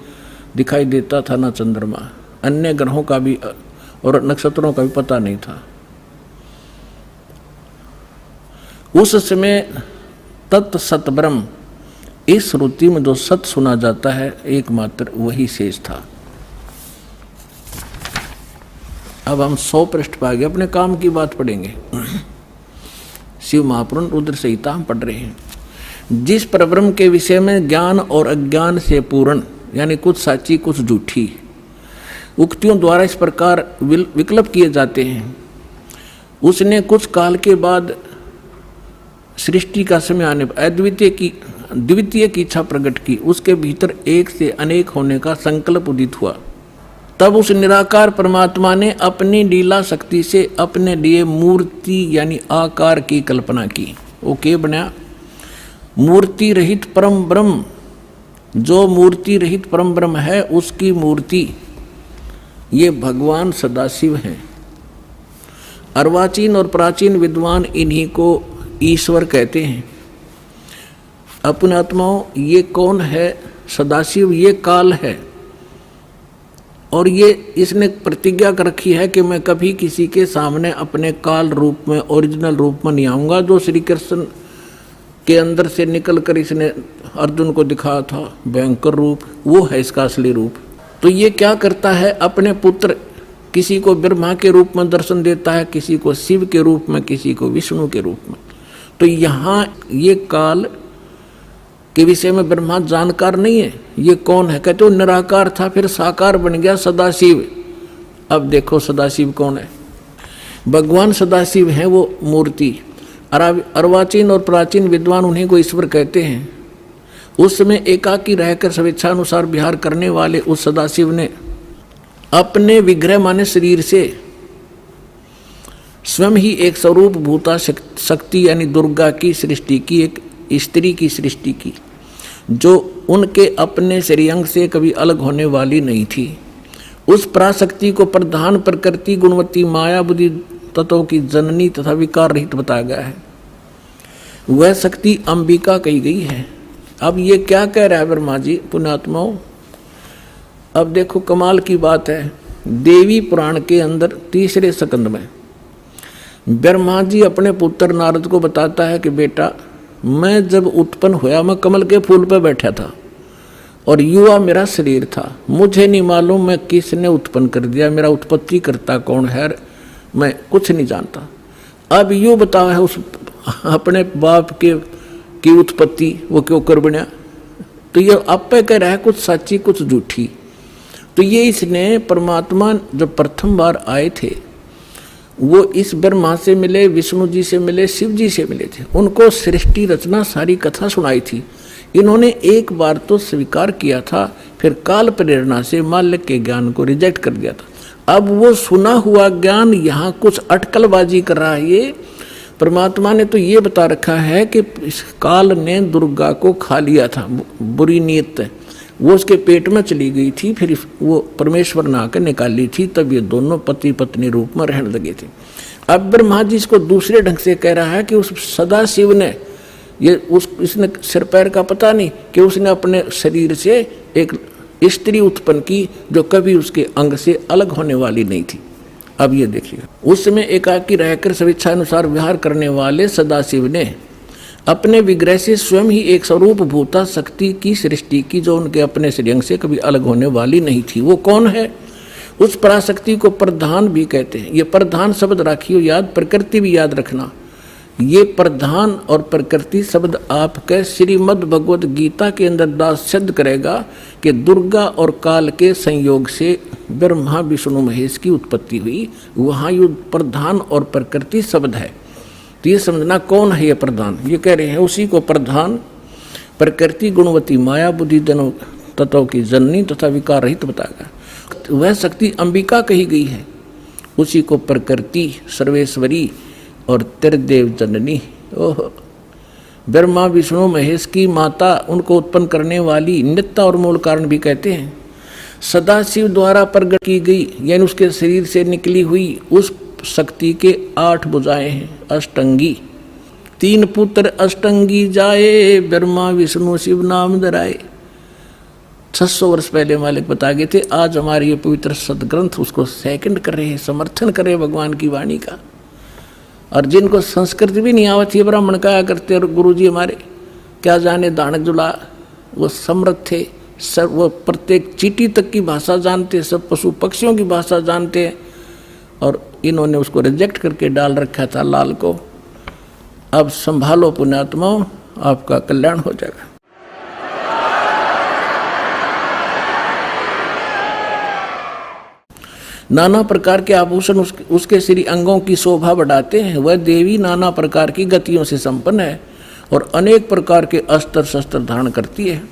Speaker 1: दिखाई देता था न चंद्रमा, अन्य ग्रहों का भी और नक्षत्रों का भी पता नहीं था। उस समय तत् सत ब्रह्म, इस श्रुति में जो सत सुना जाता है एकमात्र वही शेष था। अब हम 100 पृष्ठ पर आगे अपने काम की बात पढ़ेंगे। शिव महापुराण रुद्र संहिता हम पढ़ रहे हैं। जिस परब्रह्म के विषय में ज्ञान और अज्ञान से पूर्ण, यानी कुछ साची कुछ झूठी उक्तियों द्वारा इस प्रकार विकल्प किए जाते हैं, उसने कुछ काल के बाद सृष्टि का समय आने पर द्वितीय की इच्छा प्रकट की। उसके भीतर एक से अनेक होने का संकल्प उदित हुआ। तब उस निराकार परमात्मा ने अपनी लीला शक्ति से अपने लिए मूर्ति यानी आकार की कल्पना की। वो क्या बना? मूर्ति रहित परम ब्रह्म। जो मूर्ति रहित परम ब्रह्म है उसकी मूर्ति ये भगवान सदाशिव हैं। अर्वाचीन और प्राचीन विद्वान इन्हीं को ईश्वर कहते हैं। अपने आत्माओं, ये कौन है? सदाशिव ये काल है, और ये इसने प्रतिज्ञा कर रखी है कि मैं कभी किसी के सामने अपने काल रूप में, ओरिजिनल रूप में नहीं आऊँगा। जो श्री कृष्ण के अंदर से निकलकर इसने अर्जुन को दिखाया था भयंकर रूप, वो है इसका असली रूप। तो ये क्या करता है, अपने पुत्र किसी को ब्रह्मा के रूप में दर्शन देता है, किसी को शिव के रूप में, किसी को विष्णु के रूप में। तो यहाँ ये काल के विषय में ब्रह्मा जानकार नहीं है। ये कौन है, कहते वो निराकार था, फिर साकार बन गया सदाशिव। अब देखो सदाशिव कौन है, भगवान सदाशिव हैं वो मूर्ति। अर्वाचीन और प्राचीन विद्वान उन्हीं को ईश्वर कहते हैं। उस समय एकाकी रहकर स्वेच्छानुसार विहार करने वाले उस सदाशिव ने अपने विग्रह माने शरीर से स्वयं ही एक स्वरूप भूता शक्ति यानी दुर्गा की सृष्टि की, एक स्त्री की सृष्टि की, जो उनके अपने श्रेयंग से कभी अलग होने वाली नहीं थी। उस पराशक्ति को प्रधान प्रकृति गुणवती माया बुद्धि तत्वों की जननी तथा विकार रहित बताया गया है। वह शक्ति अंबिका कही गई है। अब ये क्या कह रहा है ब्रह्मा जी पुण्यात्माओं, अब देखो कमाल की बात है। देवी पुराण के अंदर तीसरे स्कंद में ब्रह्मा जी अपने पुत्र नारद को बताता है कि बेटा, मैं जब उत्पन्न हुआ मैं कमल के फूल पर बैठा था और युवा मेरा शरीर था। मुझे नहीं मालूम मैं किसने उत्पन्न कर दिया, मेरा उत्पत्ति करता कौन है, मैं कुछ नहीं जानता। अब यूँ बताओ है उस अपने बाप की उत्पत्ति वो क्यों कर बना। तो ये आप पे कह रहा है कुछ सच्ची कुछ झूठी। तो ये इसने परमात्मा जब प्रथम बार आए थे वो इस ब्रह्मा से मिले, विष्णु जी से मिले, शिव जी से मिले थे। उनको सृष्टि रचना सारी कथा सुनाई थी। इन्होंने एक बार तो स्वीकार किया था, फिर काल प्रेरणा से माल्यक के ज्ञान को रिजेक्ट कर दिया था। अब वो सुना हुआ ज्ञान यहाँ कुछ अटकलबाजी कर रहा है। ये परमात्मा ने तो ये बता रखा है कि इस काल ने दुर्गा को खा लिया था, बुरी नीयत वो उसके पेट में चली गई थी, फिर वो परमेश्वर ने आकर निकाल ली थी, तब ये दोनों पति पत्नी रूप में रहने लगे थे। अब ब्रह्मा जी इसको दूसरे ढंग से कह रहा है कि उस सदाशिव ने इसने सिर पैर का पता नहीं कि उसने अपने शरीर से एक स्त्री उत्पन्न की जो कभी उसके अंग से अलग होने वाली नहीं थी। अब ये देखिए, उस समय एकाकी रहकर स्वेच्छानुसार विहार करने वाले सदाशिव ने अपने विग्रह से स्वयं ही एक स्वरूप भूता शक्ति की सृष्टि की जो उनके अपने श्रेयंग से कभी अलग होने वाली नहीं थी। वो कौन है? उस पराशक्ति को प्रधान भी कहते हैं। ये प्रधान शब्द राखियो याद, प्रकृति भी याद रखना। ये प्रधान और प्रकृति शब्द आपके श्रीमद् भगवद गीता के अंदर दास सिद्ध करेगा कि दुर्गा और काल के संयोग से ब्रह्मा विष्णु महेश की उत्पत्ति हुई। वहाँ युद्ध प्रधान और प्रकृति शब्द है। तो ये समझना कौन है ये प्रधान। ये कह रहे हैं उसी को प्रधान प्रकृति गुणवती माया बुद्धि जनों तत्वों की जननी तथा विकार रहित बताएगा। वह शक्ति अंबिका कही गई है। उसी को प्रकृति सर्वेश्वरी और त्रिदेव जननी, ओह ब्रह्मा विष्णु महेश की माता, उनको उत्पन्न करने वाली नित्य और मूल कारण भी कहते हैं। सदाशिव द्वारा प्रकट की गई यानी उसके शरीर से निकली हुई उस शक्ति के 8 भुजाएं हैं। अष्टंगी 3 पुत्र अष्टंगी जाए, ब्रह्मा विष्णु शिव नाम धराए। 600 वर्ष पहले मालिक बता गए थे। आज हमारे ये पवित्र सदग्रंथ उसको सेकंड कर रहे हैं, समर्थन कर रहे हैं भगवान की वाणी का। और जिनको संस्कृत भी नहीं आवती है ब्राह्मण कहा करते, और गुरु जी हमारे क्या जाने दानक जुला, वो समृद्ध थे, सब वो प्रत्येक चींटी तक की भाषा जानते, सब पशु पक्षियों की भाषा जानते हैं। और इन्होंने उसको रिजेक्ट करके डाल रखा था लाल को। अब संभालो पुण्यात्माओं, आपका कल्याण हो जाएगा। नाना प्रकार के आभूषण उसके श्री अंगों की शोभा बढ़ाते हैं। वह देवी नाना प्रकार की गतियों से संपन्न है और अनेक प्रकार के अस्त्र शस्त्र धारण करती है।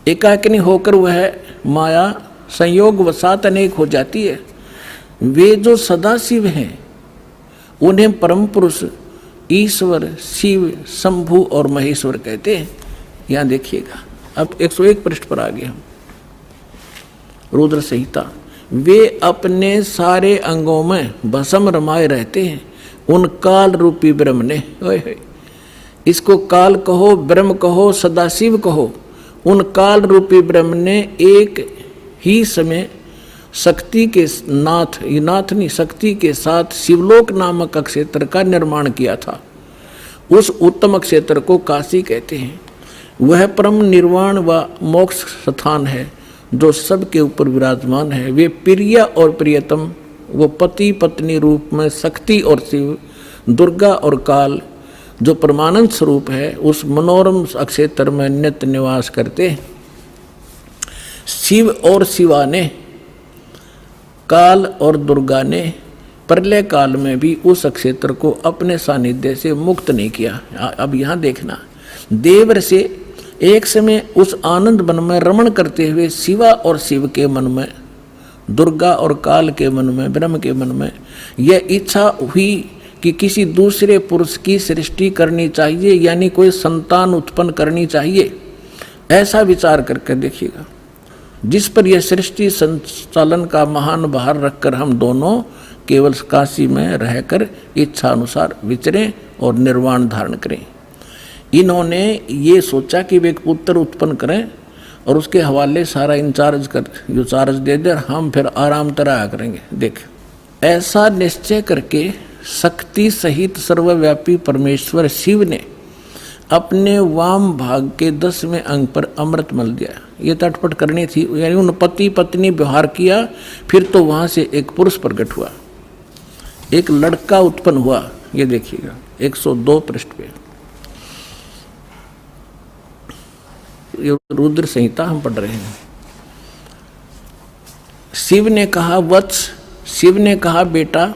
Speaker 1: एकाकिनी होकर वह माया संयोग वसात अनेक हो जाती है। वे जो सदाशिव हैं उन्हें परम पुरुष ईश्वर शिव शंभु और महेश्वर कहते हैं। यहाँ देखिएगा, अब 101 पृष्ठ पर आ गए हम। रुद्र संहिता। वे अपने सारे अंगों में भस्म रमाए रहते हैं उन काल रूपी ब्रह्म ने। इसको काल कहो, ब्रह्म कहो, सदाशिव कहो। उन काल रूपी ब्रह्म ने एक ही समय शक्ति के नाथ नहीं शक्ति के साथ शिवलोक नामक क्षेत्र का निर्माण किया था। उस उत्तम क्षेत्र को काशी कहते हैं। वह परम निर्वाण व मोक्ष स्थान है जो सबके ऊपर विराजमान है। वे प्रिय और प्रियतम, वो पति पत्नी रूप में शक्ति और शिव, दुर्गा और काल जो परमानंद स्वरूप है, उस मनोरम क्षेत्र में नित्य निवास करते हैं। शिव और शिवा ने, काल और दुर्गा ने प्रलय काल में भी उस क्षेत्र को अपने सानिध्य से मुक्त नहीं किया। अब यहाँ देखना, देवर से एक समय उस आनंद वन में रमण करते हुए शिवा और शिव के मन में, दुर्गा और काल के मन में, ब्रह्म के मन में यह इच्छा हुई कि किसी दूसरे पुरुष की सृष्टि करनी चाहिए, यानी कोई संतान उत्पन्न करनी चाहिए। ऐसा विचार करके देखिएगा, जिस पर यह सृष्टि संचालन का महान भार रखकर हम दोनों केवल काशी में रहकर इच्छा अनुसार विचरें और निर्वाण धारण करें। इन्होंने ये सोचा कि वे एक पुत्र उत्पन्न करें और उसके हवाले सारा इंचार्ज कर जो चार्ज दे दे, हम फिर आराम तरह करेंगे। देख, ऐसा निश्चय करके शक्ति सहित सर्वव्यापी परमेश्वर शिव ने अपने वाम भाग के 10वें अंग पर अमृत मल दिया। ये तटपट करनी थी, यानी उन पति पत्नी व्यवहार किया। फिर तो वहां से एक पुरुष प्रकट हुआ, एक लड़का उत्पन्न हुआ। ये देखिएगा 102 पृष्ठ पे, ये रुद्र संहिता हम पढ़ रहे हैं। शिव ने कहा वत्स, शिव ने कहा बेटा,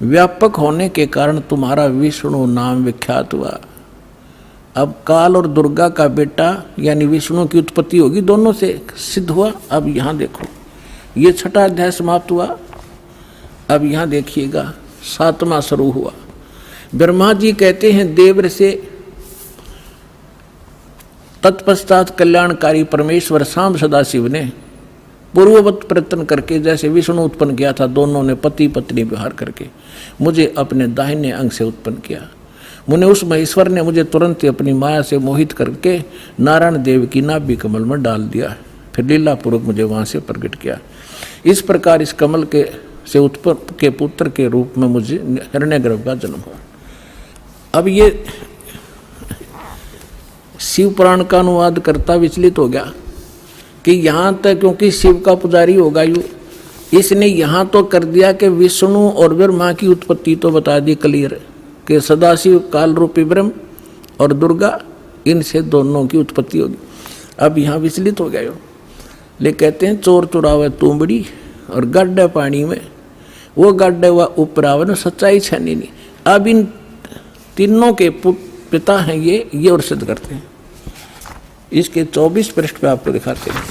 Speaker 1: व्यापक होने के कारण तुम्हारा विष्णु नाम विख्यात हुआ। अब काल और दुर्गा का बेटा यानी विष्णु की उत्पत्ति होगी, दोनों से सिद्ध हुआ। अब यहाँ देखो, ये 6वां अध्याय समाप्त हुआ। अब यहाँ देखिएगा 7वां शुरू हुआ। ब्रह्मा जी कहते हैं देवर से, तत्पश्चात कल्याणकारी परमेश्वर शाम सदाशिव ने पूर्ववत प्रयत्न करके जैसे विष्णु उत्पन्न किया था, दोनों ने पति पत्नी व्यवहार करके मुझे अपने दाहिने अंग से उत्पन्न किया। मुने उस महेश्वर ने मुझे तुरंत अपनी माया से मोहित करके नारायण देव की नाभि कमल में डाल दिया, फिर लीला पूर्वक मुझे वहाँ से प्रकट किया। इस प्रकार इस कमल के से उत्पन्न के पुत्र के रूप में मुझे हिरण्यगर्भ का जन्म हुआ। अब ये शिव पुराण का अनुवाद करता विचलित हो गया कि यहाँ तक, क्योंकि शिव का पुजारी होगा यू, इसने यहाँ तो कर दिया कि विष्णु और ब्रह्मा की उत्पत्ति तो बता दी क्लियर कि सदाशिव काल रूपी ब्रह्म और दुर्गा, इनसे दोनों की उत्पत्ति होगी। अब यहाँ विचलित हो गया यो, ले कहते हैं चोर चुरावे तुमड़ी और गड्ढे पानी में, वो गड्ढे व उपरावन सच्चाई छनी नहीं। अब इन तीनों के पिता हैं ये और सिद्ध करते हैं। इसके 24 पृष्ठ पे आपको दिखाते हैं।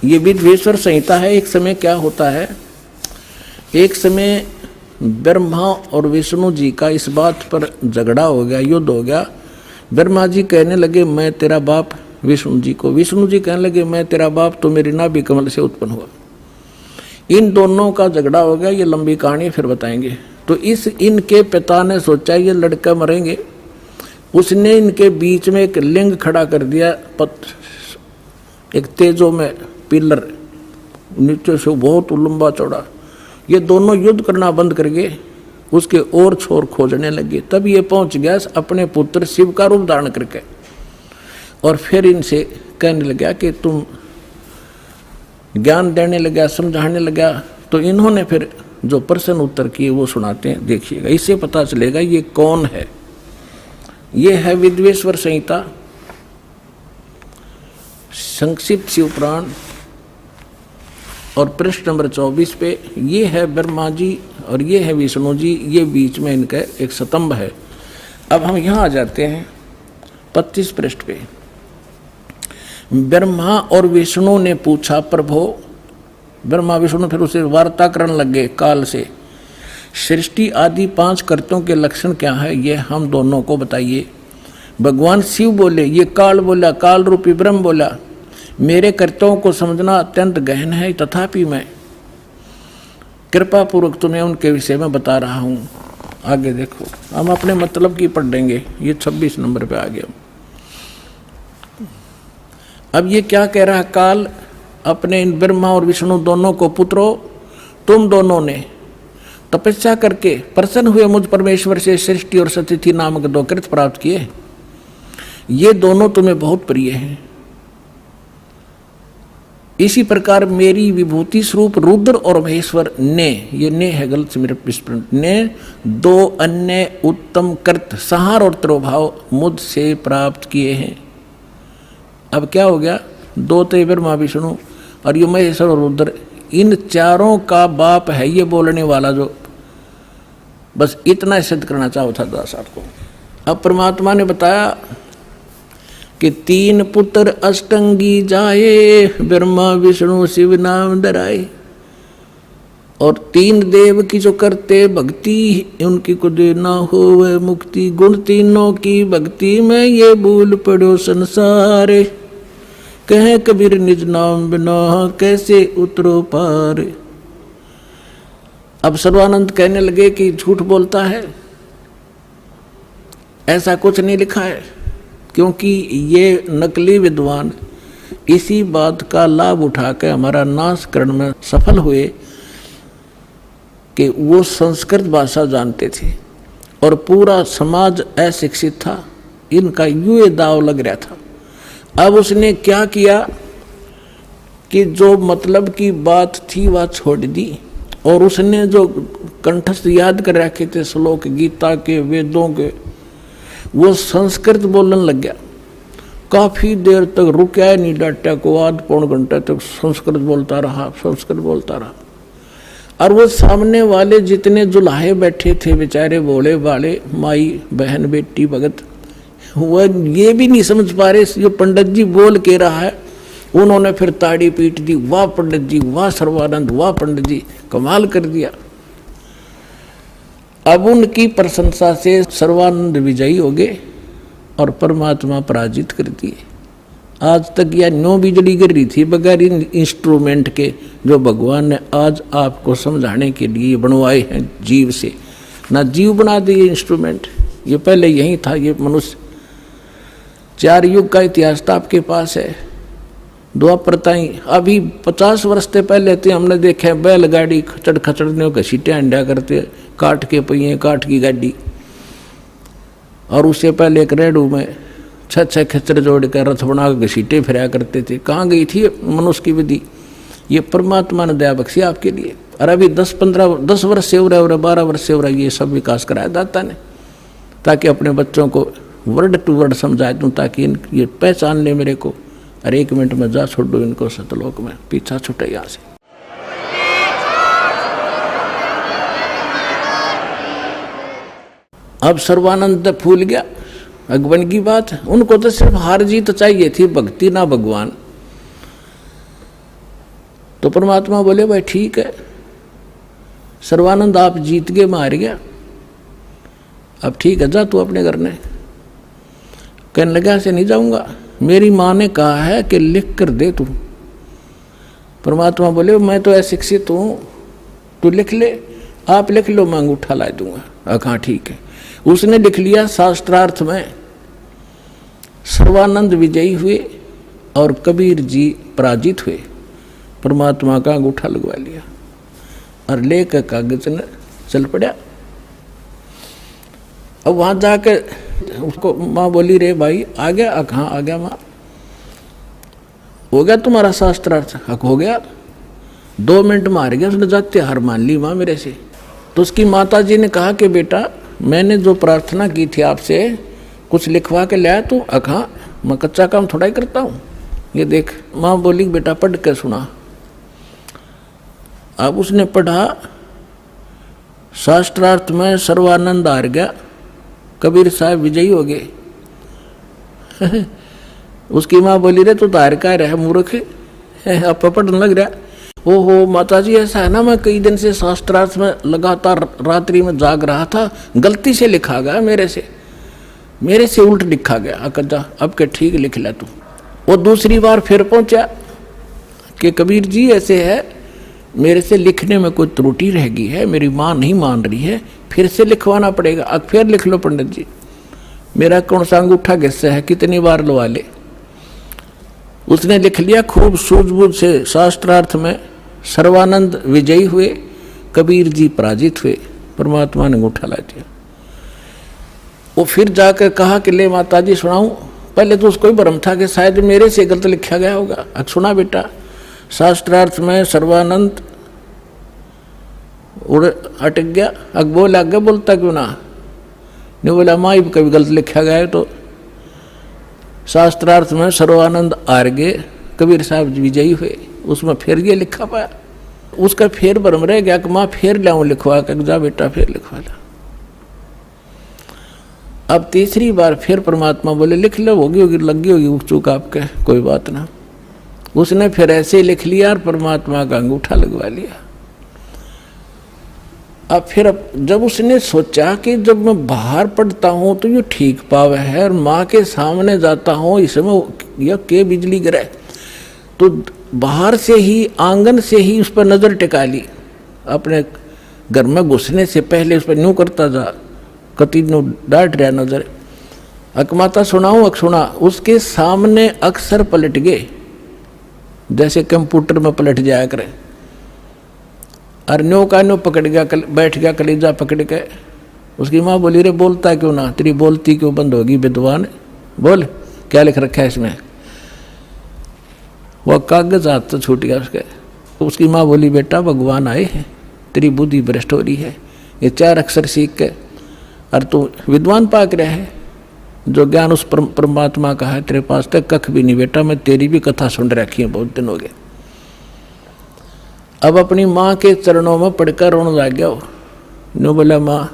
Speaker 1: ये विद्वेश्वर संहिता है। एक समय क्या होता है, एक समय ब्रह्मा और विष्णु जी का इस बात पर झगड़ा हो गया, युद्ध हो गया। ब्रह्मा जी कहने लगे मैं तेरा बाप विष्णु जी को, विष्णु जी कहने लगे मैं तेरा बाप, तो मेरी नाभि कमल से उत्पन्न हुआ। इन दोनों का झगड़ा हो गया। ये लंबी कहानी फिर बताएंगे। तो इनके पिता ने सोचा ये लड़का मरेंगे, उसने इनके बीच में एक लिंग खड़ा कर दिया, एक तेजो में पिलर, नीचे से बहुत लंबा चौड़ा। ये दोनों युद्ध करना बंद करके उसके और छोर खोजने लगे। तब ये पहुंच गया अपने पुत्र शिव का रूप धारण करके, और फिर इनसे कहने लगा कि तुम ज्ञान देने लगा, समझाने लगा। तो इन्होंने फिर जो प्रश्न उत्तर किए वो सुनाते हैं, देखिएगा, इससे पता चलेगा ये कौन है। ये है विद्वेश्वर संहिता, संक्षिप्त शिव पुराण, और पृष्ठ नंबर 24 पे ये है ब्रह्मा जी और ये है विष्णु जी, ये बीच में इनका एक स्तंभ है। अब हम यहाँ आ जाते हैं 25 पृष्ठ पे। ब्रह्मा और विष्णु ने पूछा प्रभो, ब्रह्मा विष्णु फिर उसे वार्ता करने लगे काल से, सृष्टि आदि 5 कर्तों के लक्षण क्या है ये हम दोनों को बताइए। भगवान शिव बोले, ये काल बोला, काल रूपी ब्रह्म बोला, मेरे कर्तव्यों को समझना अत्यंत गहन है, तथापि मैं कृपा पूर्वक तुम्हें उनके विषय में बता रहा हूँ। आगे देखो, हम अपने मतलब की पढ़ देंगे। ये 26 नंबर पे आ गया। अब ये क्या कह रहा है काल अपने इन ब्रह्मा और विष्णु दोनों को, पुत्रों तुम दोनों ने तपस्या करके प्रसन्न हुए मुझ परमेश्वर से सृष्टि और सतिथि नामक 2 कृत प्राप्त किए। ये दोनों तुम्हें बहुत प्रिय हैं। इसी प्रकार मेरी विभूति स्वरूप रुद्र और महेश्वर ने, ये ने है गलत से मेरे विस्मरण, ने 2 अन्य उत्तम कृत संहार और त्रोभाव मुझसे प्राप्त किए हैं। अब क्या हो गया, 2 तो ब्रह्मा विष्णु और ये महेश्वर और रुद्र, इन चारों का बाप है ये बोलने वाला, जो बस इतना सिद्ध करना चाहो था दासार को। अब परमात्मा ने बताया कि 3 पुत्र अष्टंगी जाए, ब्रह्मा विष्णु शिव नाम धराए, और 3 देव की जो करते भक्ति, उनकी को देना हो वह मुक्ति। गुण तीनों की भक्ति में ये भूल पड़ो संसार, कहे कबीर निज नाम बिना कैसे उतरो पार। अब सर्वानंद कहने लगे कि झूठ बोलता है, ऐसा कुछ नहीं लिखा है, क्योंकि ये नकली विद्वान इसी बात का लाभ उठा के हमारा नाश करने में सफल हुए कि वो संस्कृत भाषा जानते थे और पूरा समाज अशिक्षित था, इनका यूं दाव लग रहा था। अब उसने क्या किया कि जो मतलब की बात थी वह छोड़ दी, और उसने जो कंठस्थ याद कर रखे थे श्लोक गीता के, वेदों के, वो संस्कृत बोलने लग गया। काफी देर तक रुका नहीं, डाटा को आध पौन घंटे तक संस्कृत बोलता रहा, संस्कृत बोलता रहा। और वो सामने वाले जितने जुलाहे बैठे थे बेचारे भोले भाले माई बहन बेटी भगत, वह ये भी नहीं समझ पा रहे जो पंडित जी बोल के रहा है। उन्होंने फिर ताड़ी पीट दी, वाह पंडित जी, वाह सर्वानंद, वाह पंडित जी, कमाल कर दिया। अब उनकी प्रशंसा से सर्वानंद विजयी हो गए और परमात्मा पराजित कर दिए। आज तक यह 9 बिजली गिर रही थी बगैर इन इंस्ट्रूमेंट के, जो भगवान ने आज आपको समझाने के लिए बनवाए हैं जीव से। ना जीव बना दिए इंस्ट्रूमेंट, ये पहले यही था, ये मनुष्य। 4 युग का इतिहास तो आपके पास है, द्वापर ताई। अभी 50 वर्ष से पहले थे हमने देखे बैलगाड़ी खचड़ खचड़ने का सीटें अंडा करते, काट के पहिए, काट की गाड़ी। और उससे पहले एक रेडू में 6 खच्चर जोड़ कर रथ बना के सीटें फिराया करते थे। कहाँ गई थी मनुष्य की विधि? ये परमात्मा ने दया बख्शी आपके लिए। और अभी 10 वर्ष से हो रहा है, 12 वर्ष से हो रहा है, ये सब विकास कराया दाता ने, ताकि अपने बच्चों को वर्ड टू वर्ड समझा दूँ, ताकि ये पहचान ले मेरे को। और 1 मिनट में जा छोड़ दो इनको सतलोक में, पीछा छूटे यहाँ से। अब सर्वानंद फूल गया, अगवन की बात। उनको तो सिर्फ हार जीत चाहिए थी, भक्ति ना भगवान। तो परमात्मा बोले भाई ठीक है सर्वानंद, आप जीत गए, मैं हार गया, अब ठीक है जा तू अपने घर ने। कहने लगा से नहीं जाऊंगा, मेरी माँ ने कहा है कि लिख कर दे तू। परमात्मा बोले मैं तो अशिक्षित हूँ, तू लिख ले, आप लिख लो, मैं अंगूठा ला दूंगा। हाँ ठीक है। उसने लिख लिया। शास्त्रार्थ में सर्वानंद विजयी हुए और कबीर जी पराजित हुए। परमात्मा का अंगूठा लगवा लिया और लेकर कागज ने चल पड़ा। अब वहां जाकर उसको माँ बोली रे भाई आ गया? कहाँ आ गया माँ? हो गया तुम्हारा शास्त्रार्थ? हक हो गया। 2 मिनट में हार गया। उसने जाते हार मान ली माँ मेरे से। तो उसकी माता जी ने कहा कि बेटा मैंने जो प्रार्थना की थी आपसे कुछ लिखवा के लाया तो? हाँ मैं कच्चा काम थोड़ा ही करता हूँ, ये देख। माँ बोली बेटा पढ़ के सुना। अब उसने पढ़ा। शास्त्रार्थ में सर्वानंद हार गया, कबीर साहब विजयी हो गए। उसकी माँ बोली रे तू तो हार का रहा मूर्ख, अब पढ़ने लग रहा। ओहो माता जी ऐसा है ना, मैं कई दिन से शास्त्रार्थ में लगातार रात्रि में जाग रहा था, गलती से लिखा गया मेरे से उल्ट लिखा गया। अकदा अब के ठीक लिख ले तू। वो दूसरी बार फिर पहुंचा कि कबीर जी ऐसे है, मेरे से लिखने में कोई त्रुटि रह गई है, मेरी माँ नहीं मान रही है, फिर से लिखवाना पड़ेगा। अब फिर लिख लो पंडित जी, मेरा कौन सा अंगूठा किससे है, कितनी बार लवा ले। उसने लिख लिया खूब सूझबूझ से। शास्त्रार्थ में सर्वानंद विजयी हुए, कबीर जी पराजित हुए, परमात्मा ने अंगूठा ला दिया। वो फिर जाकर कहा कि ले माता जी सुनाऊं। पहले तो उसको ही भ्रम था कि शायद मेरे से गलत लिखा गया होगा। अब सुना बेटा, शास्त्रार्थ में सर्वानंद उड़ अटक गया। अब बोल आगे बोलता क्यों ना? नहीं बोला माँ ही कभी गलत लिखा गया है तो शास्त्रार्थ में सर्वानंद हार गए, कबीर साहब विजयी हुए, उसमें फिर ये लिखा पाया। उसका फिर भ्रम रह गया कि माँ फिर लाऊं लिखवा कर, जा बेटा फिर लिखवा ला। अब तीसरी बार फिर परमात्मा बोले लिख लो, होगी होगी लगी होगी चूक आपके, कोई बात ना। उसने फिर ऐसे ही लिख लिया और परमात्मा का अंगूठा लगवा लिया। अब फिर जब उसने सोचा कि जब मैं बाहर पढ़ता हूँ तो ये ठीक पावे है और माँ के सामने जाता हूँ इसमें यह के बिजली गिरे, तो बाहर से ही आंगन से ही उस पर नज़र टिका ली। अपने घर में घुसने से पहले उस पर न्यू करता जा, कति नु डांट रहा नजर। अकमाता सुनाऊँ अक सुना, उसके सामने अक्सर पलट गए जैसे कंप्यूटर में पलट जाया करे। और न्यो का न्यो पकड़ गया, बैठ गया कलेजा पकड़ के। उसकी माँ बोली रे बोलता क्यों ना, तेरी बोलती क्यों बंद होगी विद्वान, बोल क्या लिख रखा है इसमें। वह कागज हाथ तो छूट गया उसके। उसकी माँ बोली बेटा भगवान आए हैं, तेरी बुद्धि भ्रष्ट हो रही है, ये 4 अक्षर सीख के और तू विद्वान पाक रहा है। जो ज्ञान उस परमात्मा का है तेरे पास तक कख भी नहीं बेटा, मैं तेरी भी कथा सुन रखी है, बहुत दिन हो गए। अब अपनी माँ के चरणों में पड़कर रोने लग गया। नो बोला माँ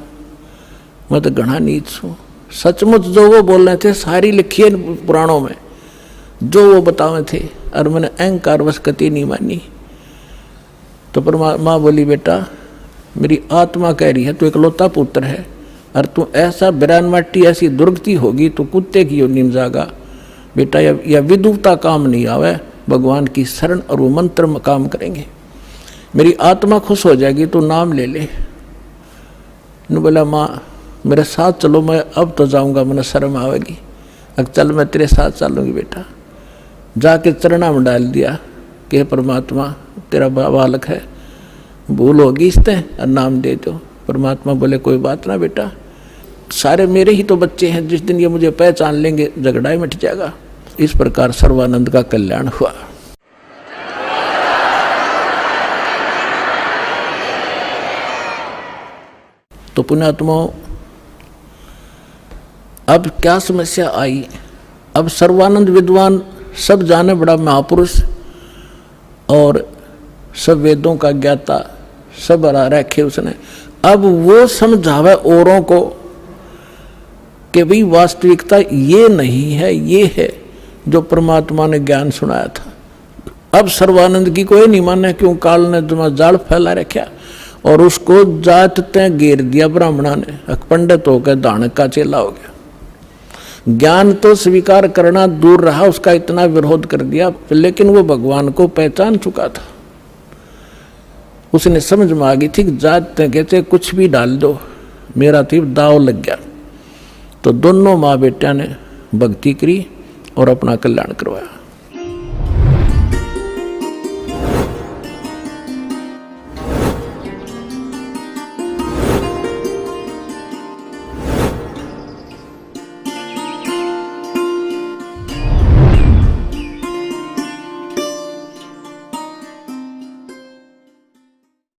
Speaker 1: मैं तो घना नीच हूँ, सचमुच जो वो बोल रहे थे सारी लिखी है पुराणों में, जो वो बतावे थे, और मैंने अहंकार वश कति नहीं मानी। तो माँ बोली बेटा मेरी आत्मा कह रही है तू इकलौता पुत्र है, और तू ऐसा बिरान माटी ऐसी दुर्गति होगी तो कुत्ते की योनि में जागा बेटा। यह विदुता काम नहीं आवे, भगवान की शरण और वो मंत्र में काम करेंगे, मेरी आत्मा खुश हो जाएगी, तू नाम ले ले। न बोला माँ मेरे साथ चलो, मैं अब तो जाऊंगा, मैंने शर्म आवेगी। अब चल मैं तेरे साथ चलूंगी बेटा। जाके चरणा में डाल दिया कि परमात्मा तेरा बालक है, भूल होगी इससे और नाम दे दो। परमात्मा बोले कोई बात ना बेटा, सारे मेरे ही तो बच्चे हैं, जिस दिन ये मुझे पहचान लेंगे झगड़ा ही मिट जाएगा। इस प्रकार सर्वानंद का कल्याण हुआ। तो पुण्यात्माओं अब क्या समस्या आई? अब सर्वानंद विद्वान सब जाने बड़ा महापुरुष और सब वेदों का ज्ञाता सब बना रखे उसने। अब वो समझावे औरों को कि भाई वास्तविकता ये नहीं है, ये है जो परमात्मा ने ज्ञान सुनाया था। अब सर्वानंद की कोई नहीं माने, क्यों काल ने तुम्हारा जाल फैला रखा और उसको जात तय घेर दिया ब्राह्मणा ने, पंडित होकर दानक का चेला हो गया। ज्ञान तो स्वीकार करना दूर रहा, उसका इतना विरोध कर दिया, लेकिन वो भगवान को पहचान चुका था। उसने समझ में आ गई थी कि जात तय कहते कुछ भी डाल दो, मेरा तो दाव लग गया। तो दोनों माँ बेटा ने भक्ति करी और अपना कल्याण करवाया।